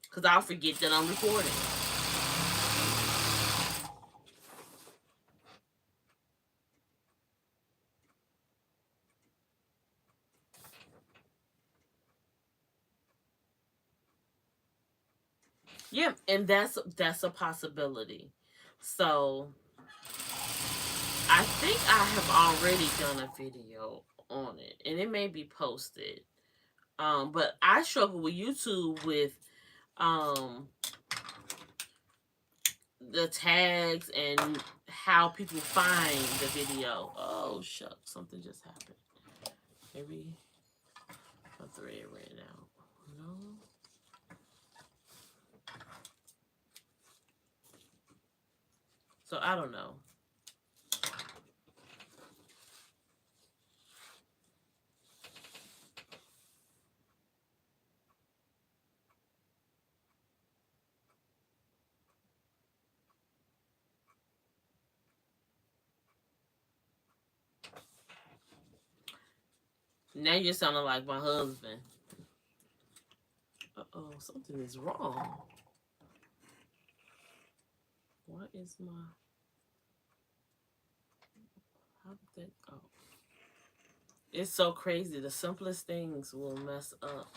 Speaker 1: because I'll forget that I'm recording. Yeah, and that's a possibility. So I think I have already done a video on it, and it may be posted. But I struggle with YouTube with um the tags and how people find the video. Oh shucks, something just happened. Maybe a thread ran out. No. So I don't know. Now you're sounding like my husband. Uh-oh, something is wrong. What is my... How did that go? It's so crazy. The simplest things will mess up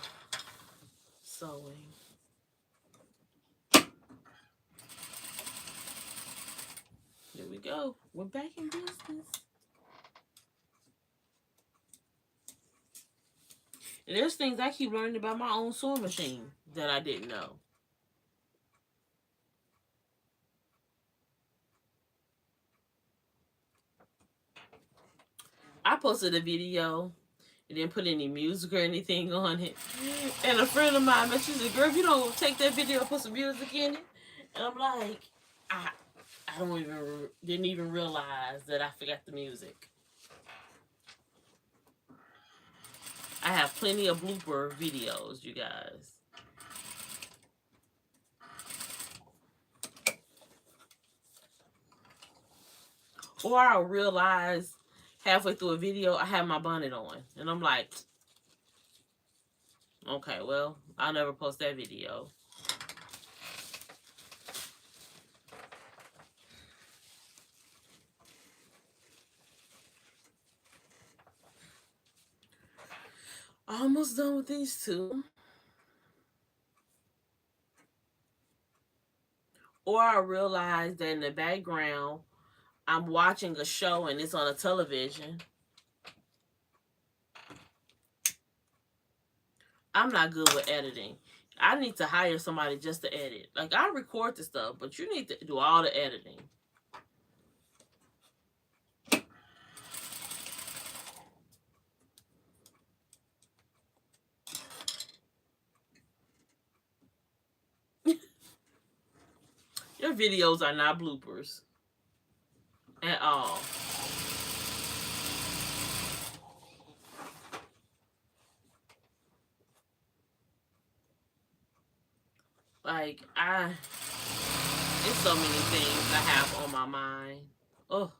Speaker 1: sewing. Here we go. We're back in business. And there's things I keep learning about my own sewing machine that I didn't know. I posted a video and didn't put any music or anything on it. And a friend of mine, she said, "Girl, if you don't take that video and put some music in it," and I'm like, I didn't even realize that I forgot the music. I have plenty of blooper videos, you guys. Or I'll realize halfway through a video I have my bonnet on. And I'm like, okay, well, I'll never post that video. Almost done with these two. Or I realize that in the background, I'm watching a show and it's on a television. I'm not good with editing. I need to hire somebody just to edit. Like, I record the stuff, but you need to do all the editing. Your videos are not bloopers at all. Like, it's so many things I have on my mind. Oh.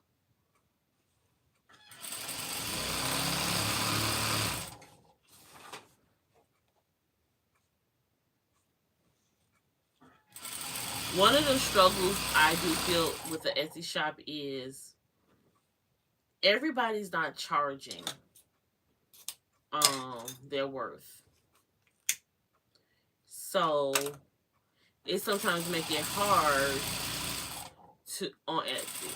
Speaker 1: One of the struggles I do feel with the Etsy shop is everybody's not charging their worth. So it sometimes make it hard to on Etsy.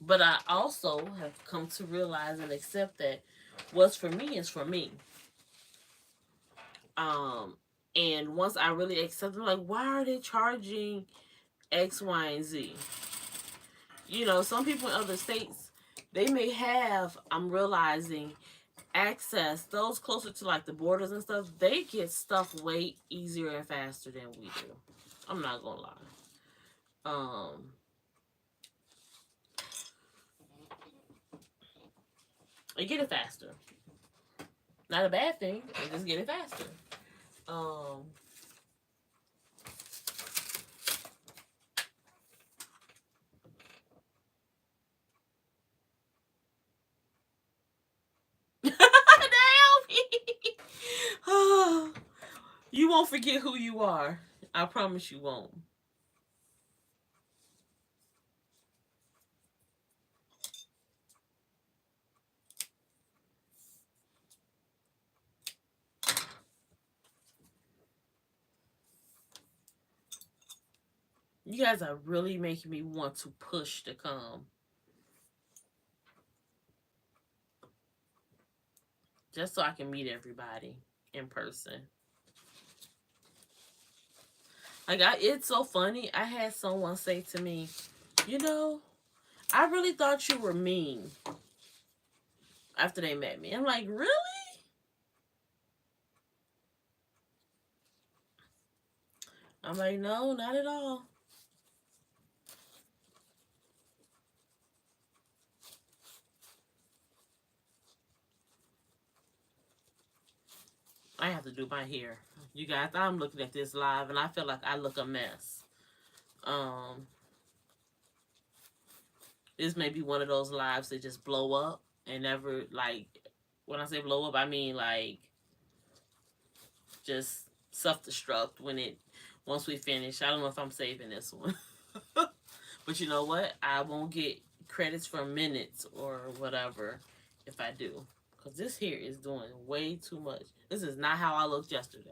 Speaker 1: But I also have come to realize and accept that what's for me is for me. And once I really accept it, like, why are they charging X, Y, and Z? You know, some people in other states, they may have, I'm realizing, access, those closer to like the borders and stuff, they get stuff way easier and faster than we do. I'm not gonna lie. They get it faster. Not a bad thing, they just get it faster. You won't forget who you are. I promise you won't. You guys are really making me want to push to come. Just so I can meet everybody in person. Like, it's so funny. I had someone say to me, you know, I really thought you were mean after they met me. I'm like, really? I'm like, no, not at all. I have to do my hair. You guys, I'm looking at this live and I feel like I look a mess. This may be one of those lives that just blow up and never, like, when I say blow up, I mean like just self-destruct once we finish. I don't know if I'm saving this one. But you know what? I won't get credits for minutes or whatever if I do. Because this here is doing way too much. This is not how I looked yesterday.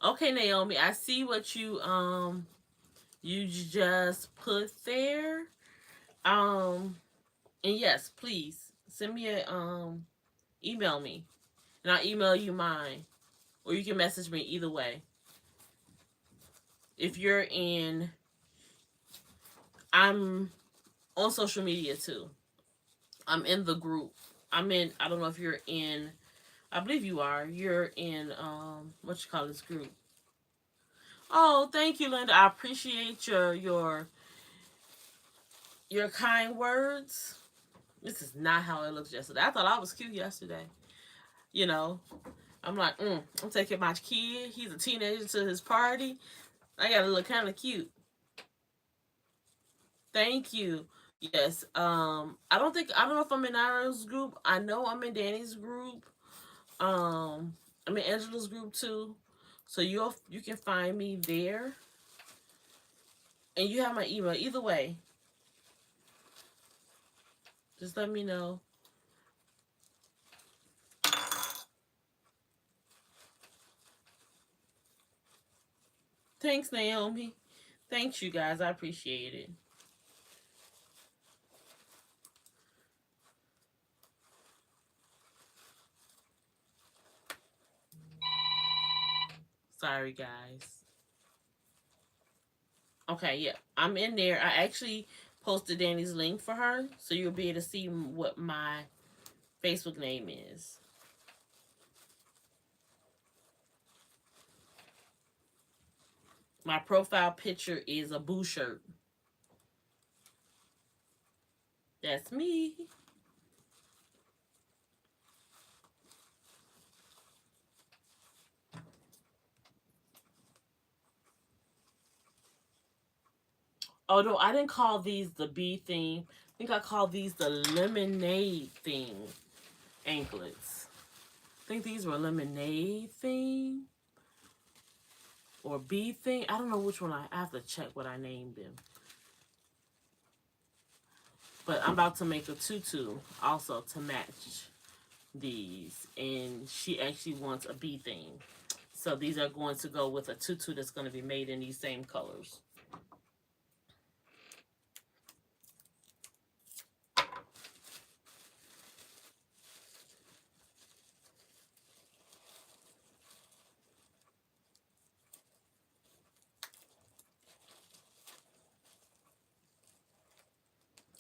Speaker 1: Okay, Naomi, I see what you just put there. And yes, please send me email me and I'll email you mine, or you can message me, either way. If you're I'm on social media too. I'm in the group. I don't know if you're in, I believe you are. You're in what you call this group. Oh, thank you, Linda. I appreciate your kind words. This is not how it looks yesterday. I thought I was cute yesterday. You know, I'm like, I'm taking my kid. He's a teenager to his party. I gotta look kind of cute. Thank you. Yes. I don't know if I'm in Ira's group. I know I'm in Danny's group. I'm in Angela's group too. So you can find me there. And you have my email. Either way, just let me know. Thanks, Naomi. Thanks, you guys. I appreciate it. Sorry, guys. Okay, yeah. I'm in there. I actually posted Danny's link for her, so you'll be able to see what my Facebook name is. My profile picture is a boo shirt. That's me. Oh no, I didn't call these the bee theme. I think I called these the lemonade theme anklets. I think these were lemonade theme or bee theme. I don't know which one. I have to check what I named them. But I'm about to make a tutu also to match these. And she actually wants a bee theme. So these are going to go with a tutu that's going to be made in these same colors.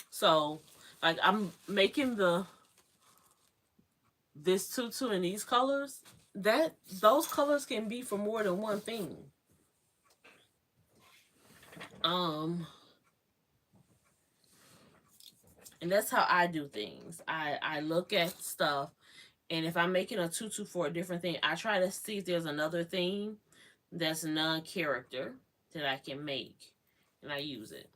Speaker 1: So, like, I'm making this tutu in these colors. Those colors can be for more than one thing. And that's how I do things. I look at stuff, and if I'm making a tutu for a different thing, I try to see if there's another theme that's non-character that I can make, and I use it.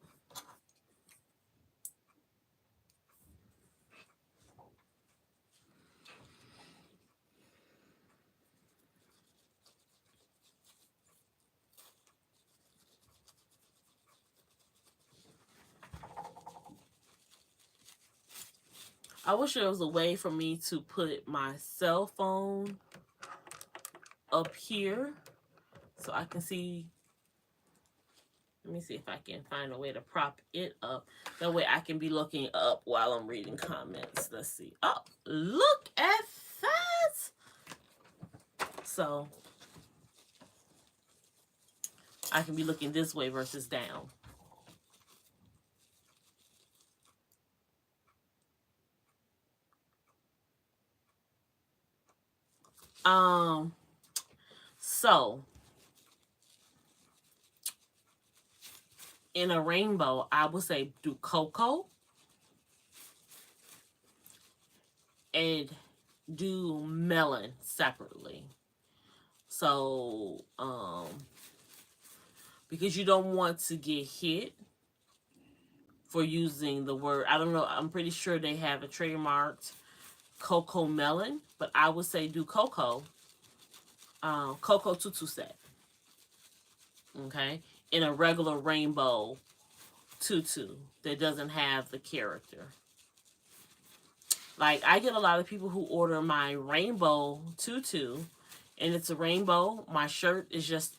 Speaker 1: I wish there was a way for me to put my cell phone up here so I can see. Let me see if I can find a way to prop it up. That way I can be looking up while I'm reading comments. Let's see. Oh, look at that. So I can be looking this way versus down. So in a rainbow, I would say do cocoa and do melon separately. So, because you don't want to get hit for using the word, I don't know, I'm pretty sure they have a trademarked cocoa melon, but I would say do cocoa tutu set. Okay? In a regular rainbow tutu that doesn't have the character. Like, I get a lot of people who order my rainbow tutu, and it's a rainbow. My shirt is just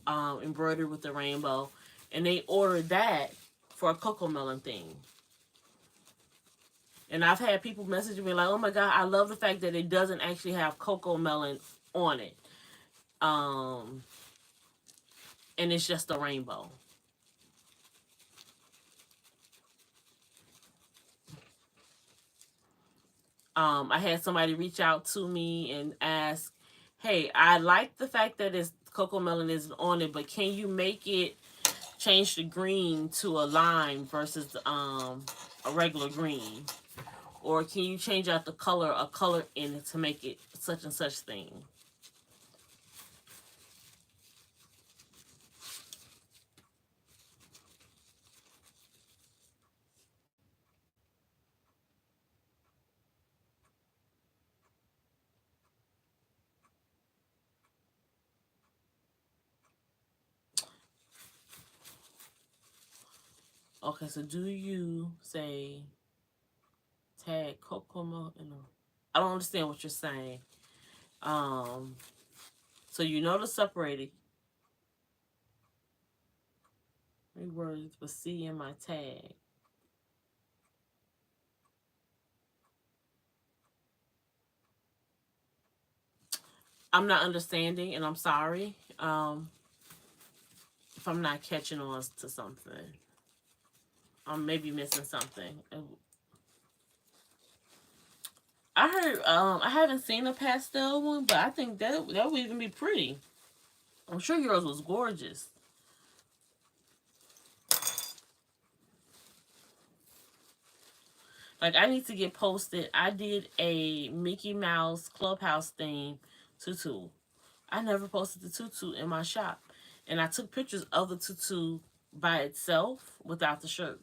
Speaker 1: embroidered with the rainbow, and they order that for a cocoa melon thing. And I've had people message me like, oh my God, I love the fact that it doesn't actually have cocoa melon on it. And it's just a rainbow. I had somebody reach out to me and ask, hey, I like the fact that it's cocoa melon isn't on it, but can you make it change the green to a lime versus a regular green? Or can you change out a color in it to make it such and such thing? Okay, so do you say tag Kokomo? I don't understand what you're saying. So you know to separate it. Three words with C in my tag. I'm not understanding, and I'm sorry if I'm not catching on to something. I'm maybe missing something. I heard I haven't seen a pastel one, but I think that would even be pretty. I'm sure yours was gorgeous. Like, I need to get posted. I did a Mickey Mouse Clubhouse theme tutu. I never posted the tutu in my shop. And I took pictures of the tutu by itself without the shirt.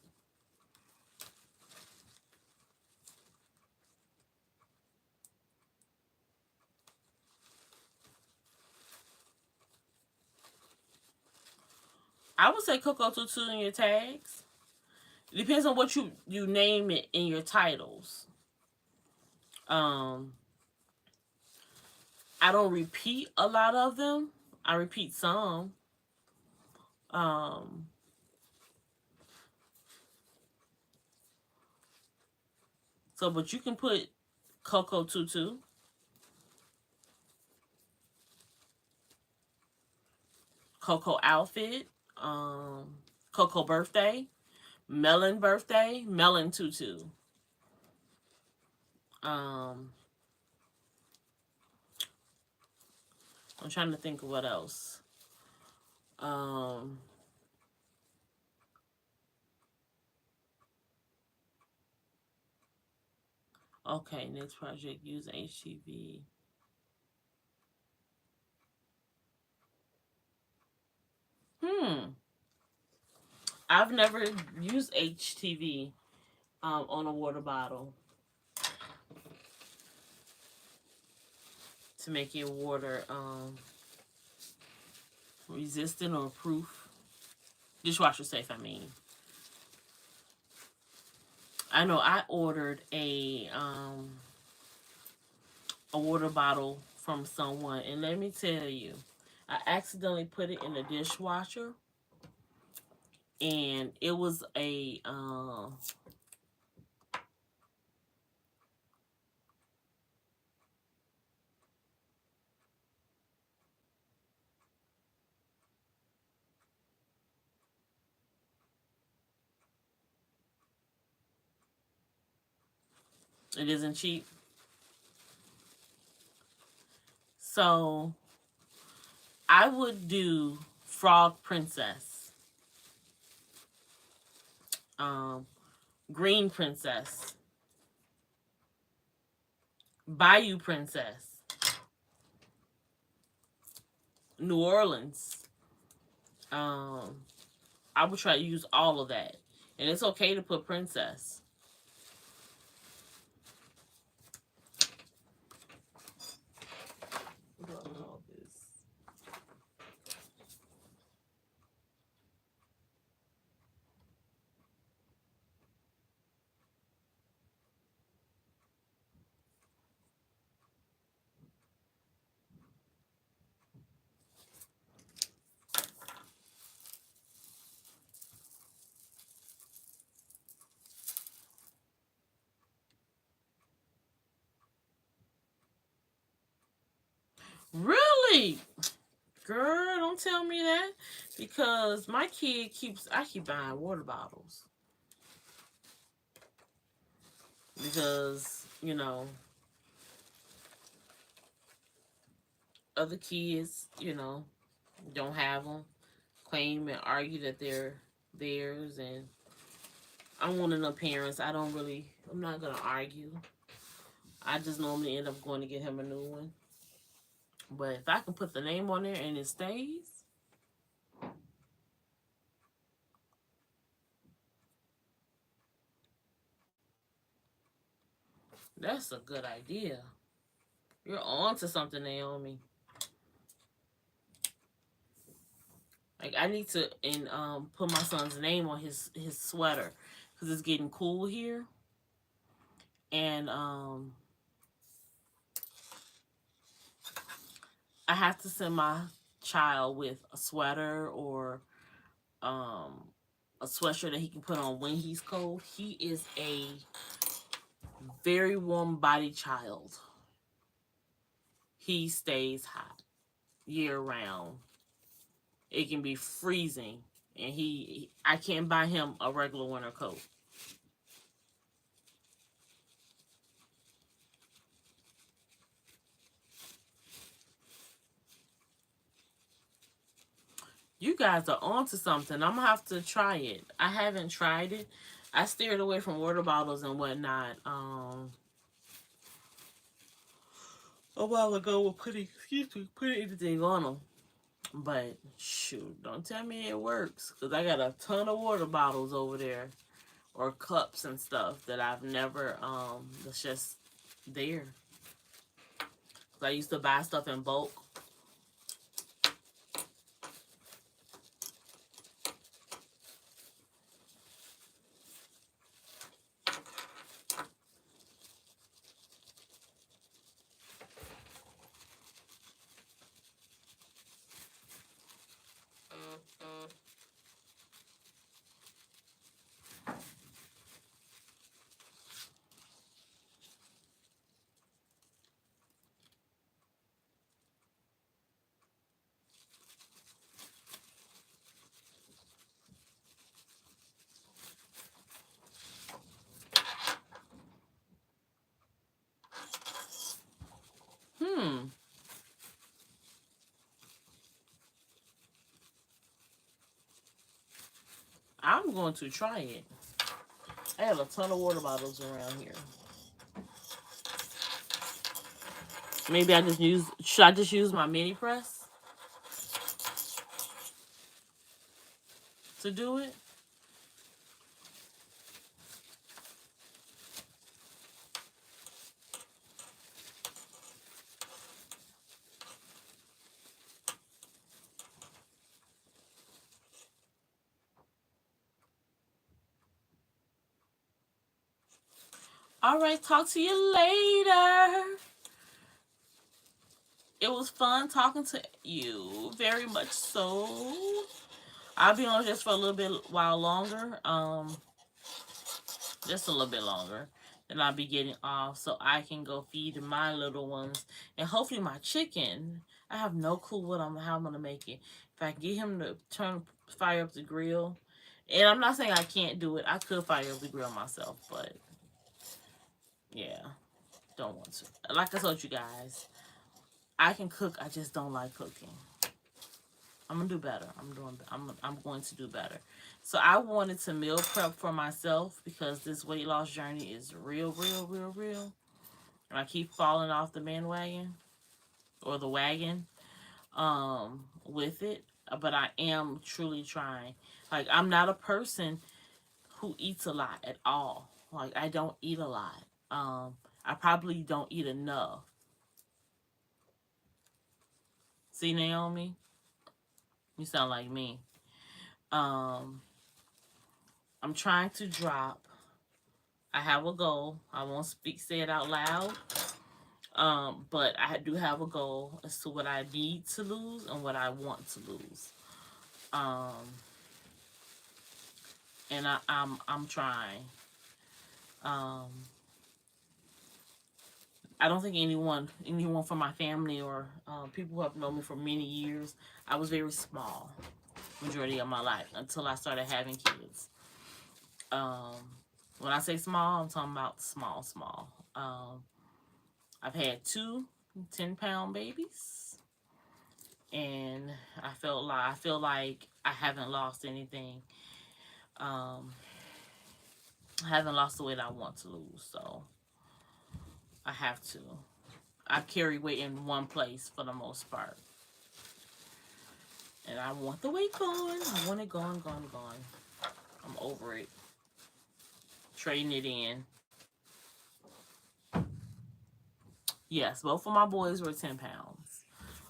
Speaker 1: I would say Coco Tutu in your tags. It depends on what you name it in your titles. I don't repeat a lot of them. I repeat some. Um, so, but you can put Coco Tutu, Coco Outfit, Coco Birthday, Melon Birthday, Melon Tutu. I'm trying to think of what else. Okay, next project, use HTV. I've never used HTV on a water bottle to make it water resistant or proof. Dishwasher safe, I mean. I know I ordered a water bottle from someone, and let me tell you, I accidentally put it in the dishwasher, and it was a it isn't cheap. So I would do Frog Princess, Green Princess, Bayou Princess, New Orleans. I would try to use all of that, and it's okay to put Princess. Really? Girl, don't tell me that, because my kid I keep buying water bottles because, other kids, don't have them, claim and argue that they're theirs, and I'm one of the parents. I'm not gonna argue. I just normally end up going to get him a new one. But if I can put the name on there and it stays, that's a good idea. You're on to something, Naomi. Like I need to put my son's name on his sweater because it's getting cool here, and I have to send my child with a sweater or um a sweatshirt that he can put on when he's cold. He is a very warm bodied child. He stays hot year round. It can be freezing, and I can't buy him a regular winter coat. You guys are onto something. I'm gonna have to try it. I haven't tried it. I steered away from water bottles and whatnot. A while ago, with putting anything on them. But shoot, don't tell me it works, because I got a ton of water bottles over there, or cups and stuff that I've never that's just there. 'Cause I used to buy stuff in bulk. I'm going to try it. I have a ton of water bottles around here. Maybe should I just use my mini press to do it? All right, talk to you later. It was fun talking to you, very much so. I'll be on just for a little bit while longer, just a little bit longer. Then I'll be getting off so I can go feed my little ones and hopefully my chicken. I have no clue how I'm gonna make it. If I can get him to fire up the grill, and I'm not saying I can't do it. I could fire up the grill myself, but yeah, don't want to. Like I told you guys, I can cook. I just don't like cooking. I'm gonna do better. I'm going to do better. So I wanted to meal prep for myself because this weight loss journey is real, real, real, real. And I keep falling off the bandwagon or the wagon with it. But I am truly trying. Like, I'm not a person who eats a lot at all. Like, I don't eat a lot. I probably don't eat enough. See, Naomi? You sound like me. I'm trying to drop. I have a goal. I won't say it out loud. But I do have a goal as to what I need to lose and what I want to lose. And I'm trying. I don't think anyone from my family or people who have known me for many years. I was very small majority of my life until I started having kids. When I say small, I'm talking about small. I've had 2 10-pound babies, and I feel like I haven't lost anything. I haven't lost the weight I want to lose, so I have to. I carry weight in one place for the most part, and I want the weight gone. I want it gone. I'm over it. Trading it in. Yes, both of my boys were 10 pounds.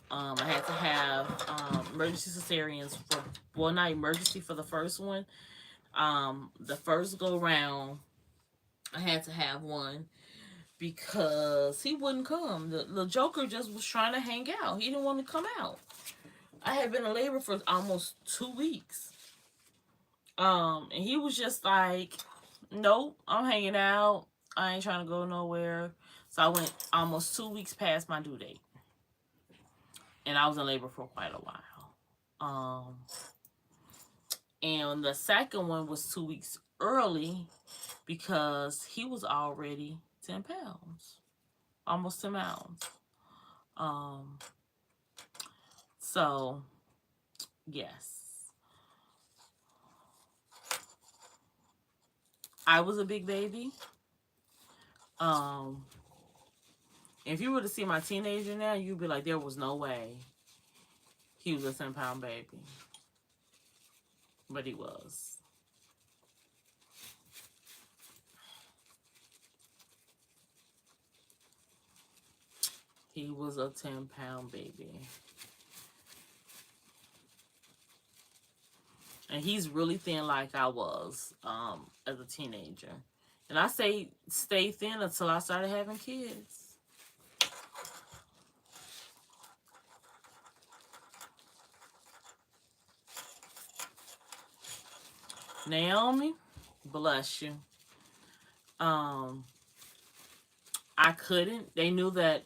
Speaker 1: I had to have emergency cesareans for, well, not emergency for the first one. The first go round, I had to have one because he wouldn't come. The Joker just was trying to hang out. He didn't want to come out. I had been in labor for almost 2 weeks. And he was just like, nope, I'm hanging out. I ain't trying to go nowhere. So I went almost 2 weeks past my due date. And I was in labor for quite a while. And the second one was 2 weeks early because he was already 10 pounds. Almost 10 pounds. So, yes. I was a big baby. If you were to see my teenager now, you'd be like, there was no way he was a 10-pound baby. But he was. He was a 10-pound baby. And he's really thin like I was as a teenager. And I say stay thin until I started having kids. Naomi, bless you. I couldn't. They knew that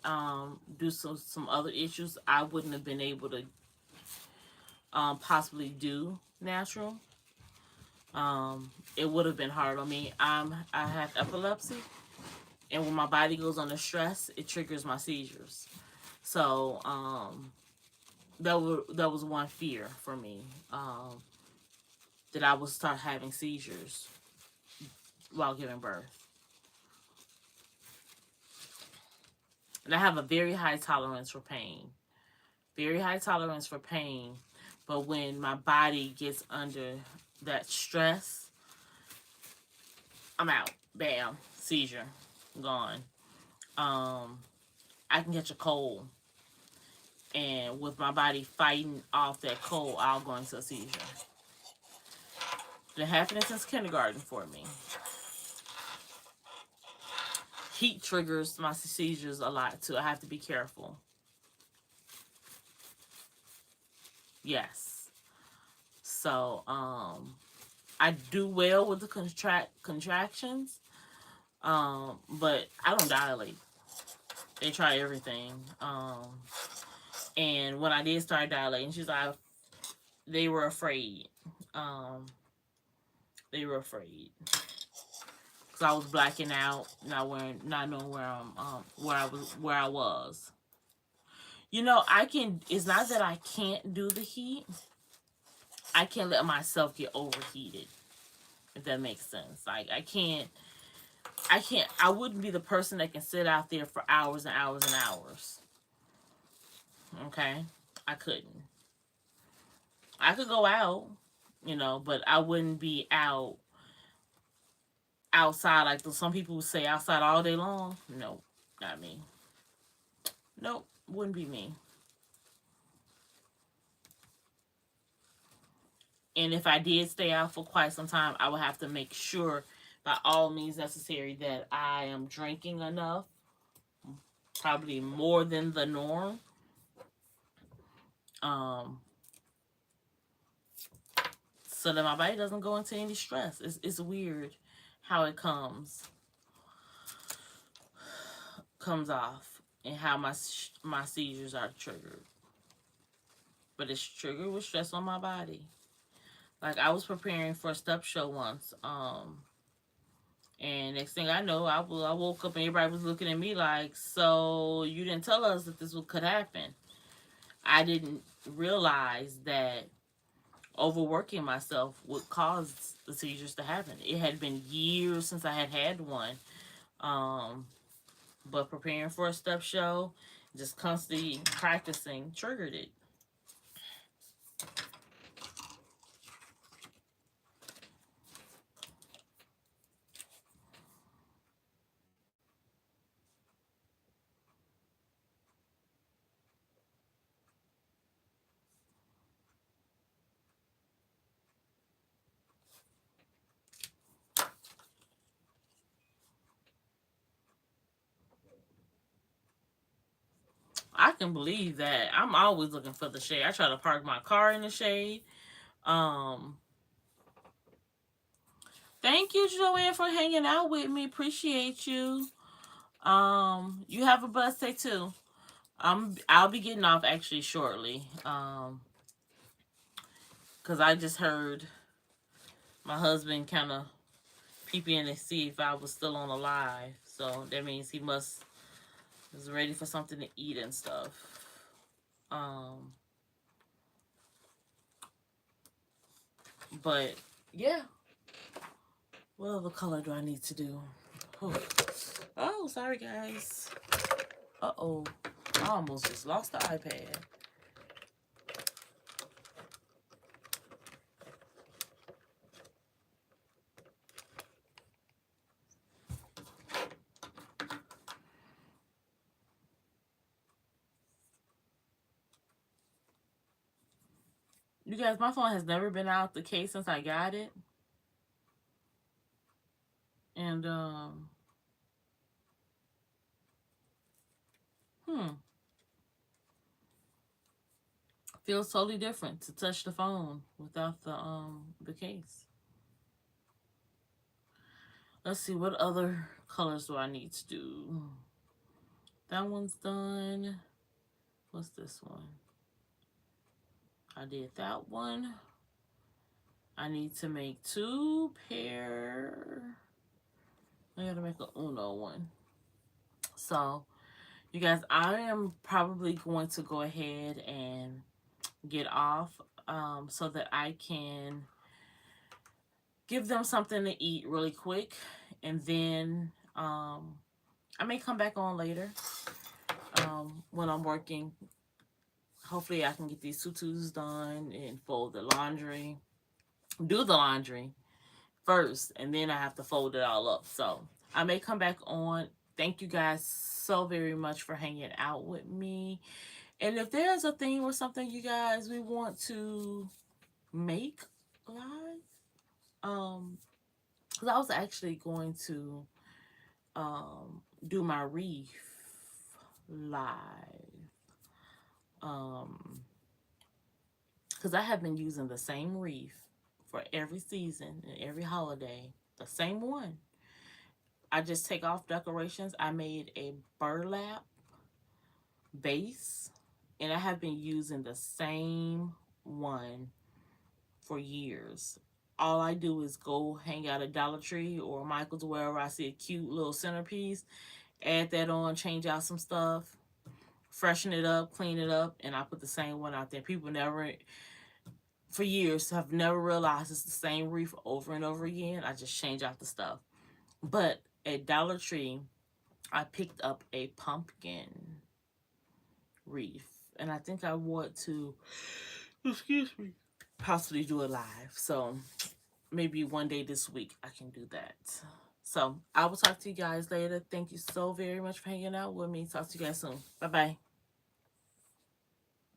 Speaker 1: due to some other issues, I wouldn't have been able to possibly do natural. It would have been hard on me. I have epilepsy, and when my body goes under stress, it triggers my seizures. So that was one fear for me, that I would start having seizures while giving birth. And I have a very high tolerance for pain. Very high tolerance for pain. But when my body gets under that stress, I'm out. Bam. Seizure. Gone. I can catch a cold. And with my body fighting off that cold, I'll go into a seizure. Been happening since kindergarten for me. Heat triggers my seizures a lot too. I have to be careful. Yes. So, I do well with the contractions, but I don't dilate. They try everything. And when I did start dilating, she's like, they were afraid. They were afraid. Cause I was blacking out, not knowing where I was. You know, it's not that I can't do the heat. I can't let myself get overheated. If that makes sense. Like, I wouldn't be the person that can sit out there for hours and hours and hours. Okay? I couldn't. I could go out, but I wouldn't be outside like some people would say outside all day long. No, not me. Nope, wouldn't be me. And if I did stay out for quite some time, I would have to make sure by all means necessary that I am drinking enough, probably more than the norm. So that my body doesn't go into any stress. It's weird how it comes off and how my seizures are triggered. But it's triggered with stress on my body. Like, I was preparing for a step show once, and next thing I know, I woke up and everybody was looking at me like, so you didn't tell us that this could happen. I didn't realize that overworking myself would cause the seizures to happen. It had been years since I had one. But preparing for a step show, just constantly practicing, triggered it. I can believe that. I'm always looking for the shade. I try to park my car in the shade. Thank you, Joanne, for hanging out with me. Appreciate you. You have a blessed day too. I'll be getting off actually shortly. Cause I just heard my husband kind of peep in and see if I was still on the live. So that means he must is ready for something to eat and stuff. But yeah. What other color do I need to do? Oh, sorry guys. Uh-oh. I almost just lost the iPad. You guys, my phone has never been out the case since I got it. And, feels totally different to touch the phone without the case. Let's see, what other colors do I need to do? That one's done. What's this one? I did that one. I need to make 2 pair. I gotta make a Uno one. So, you guys, I am probably going to go ahead and get off so that I can give them something to eat really quick. And then I may come back on later when I'm working. Hopefully I can get these tutus done and fold the laundry. Do the laundry first, and then I have to fold it all up. So I may come back on. Thank you guys so very much for hanging out with me. And if there's a thing or something you guys we want to make live, because I was actually going to do my wreath live. Because I have been using the same wreath for every season and every holiday, the same one. I just take off decorations. I made a burlap base, and I have been using the same one for years. All I do is go hang out at Dollar Tree or Michael's, wherever I see a cute little centerpiece, add that on, change out some stuff, freshen it up, clean it up, and I put the same one out there. People never, for years, have never realized it's the same wreath over and over again. I just change out the stuff. But at Dollar Tree, I picked up a pumpkin wreath, and I think I want to, excuse me, possibly do it live. So maybe one day this week I can do that. So I will talk to you guys later. Thank you so very much for hanging out with me. Talk to you guys soon. Bye-bye.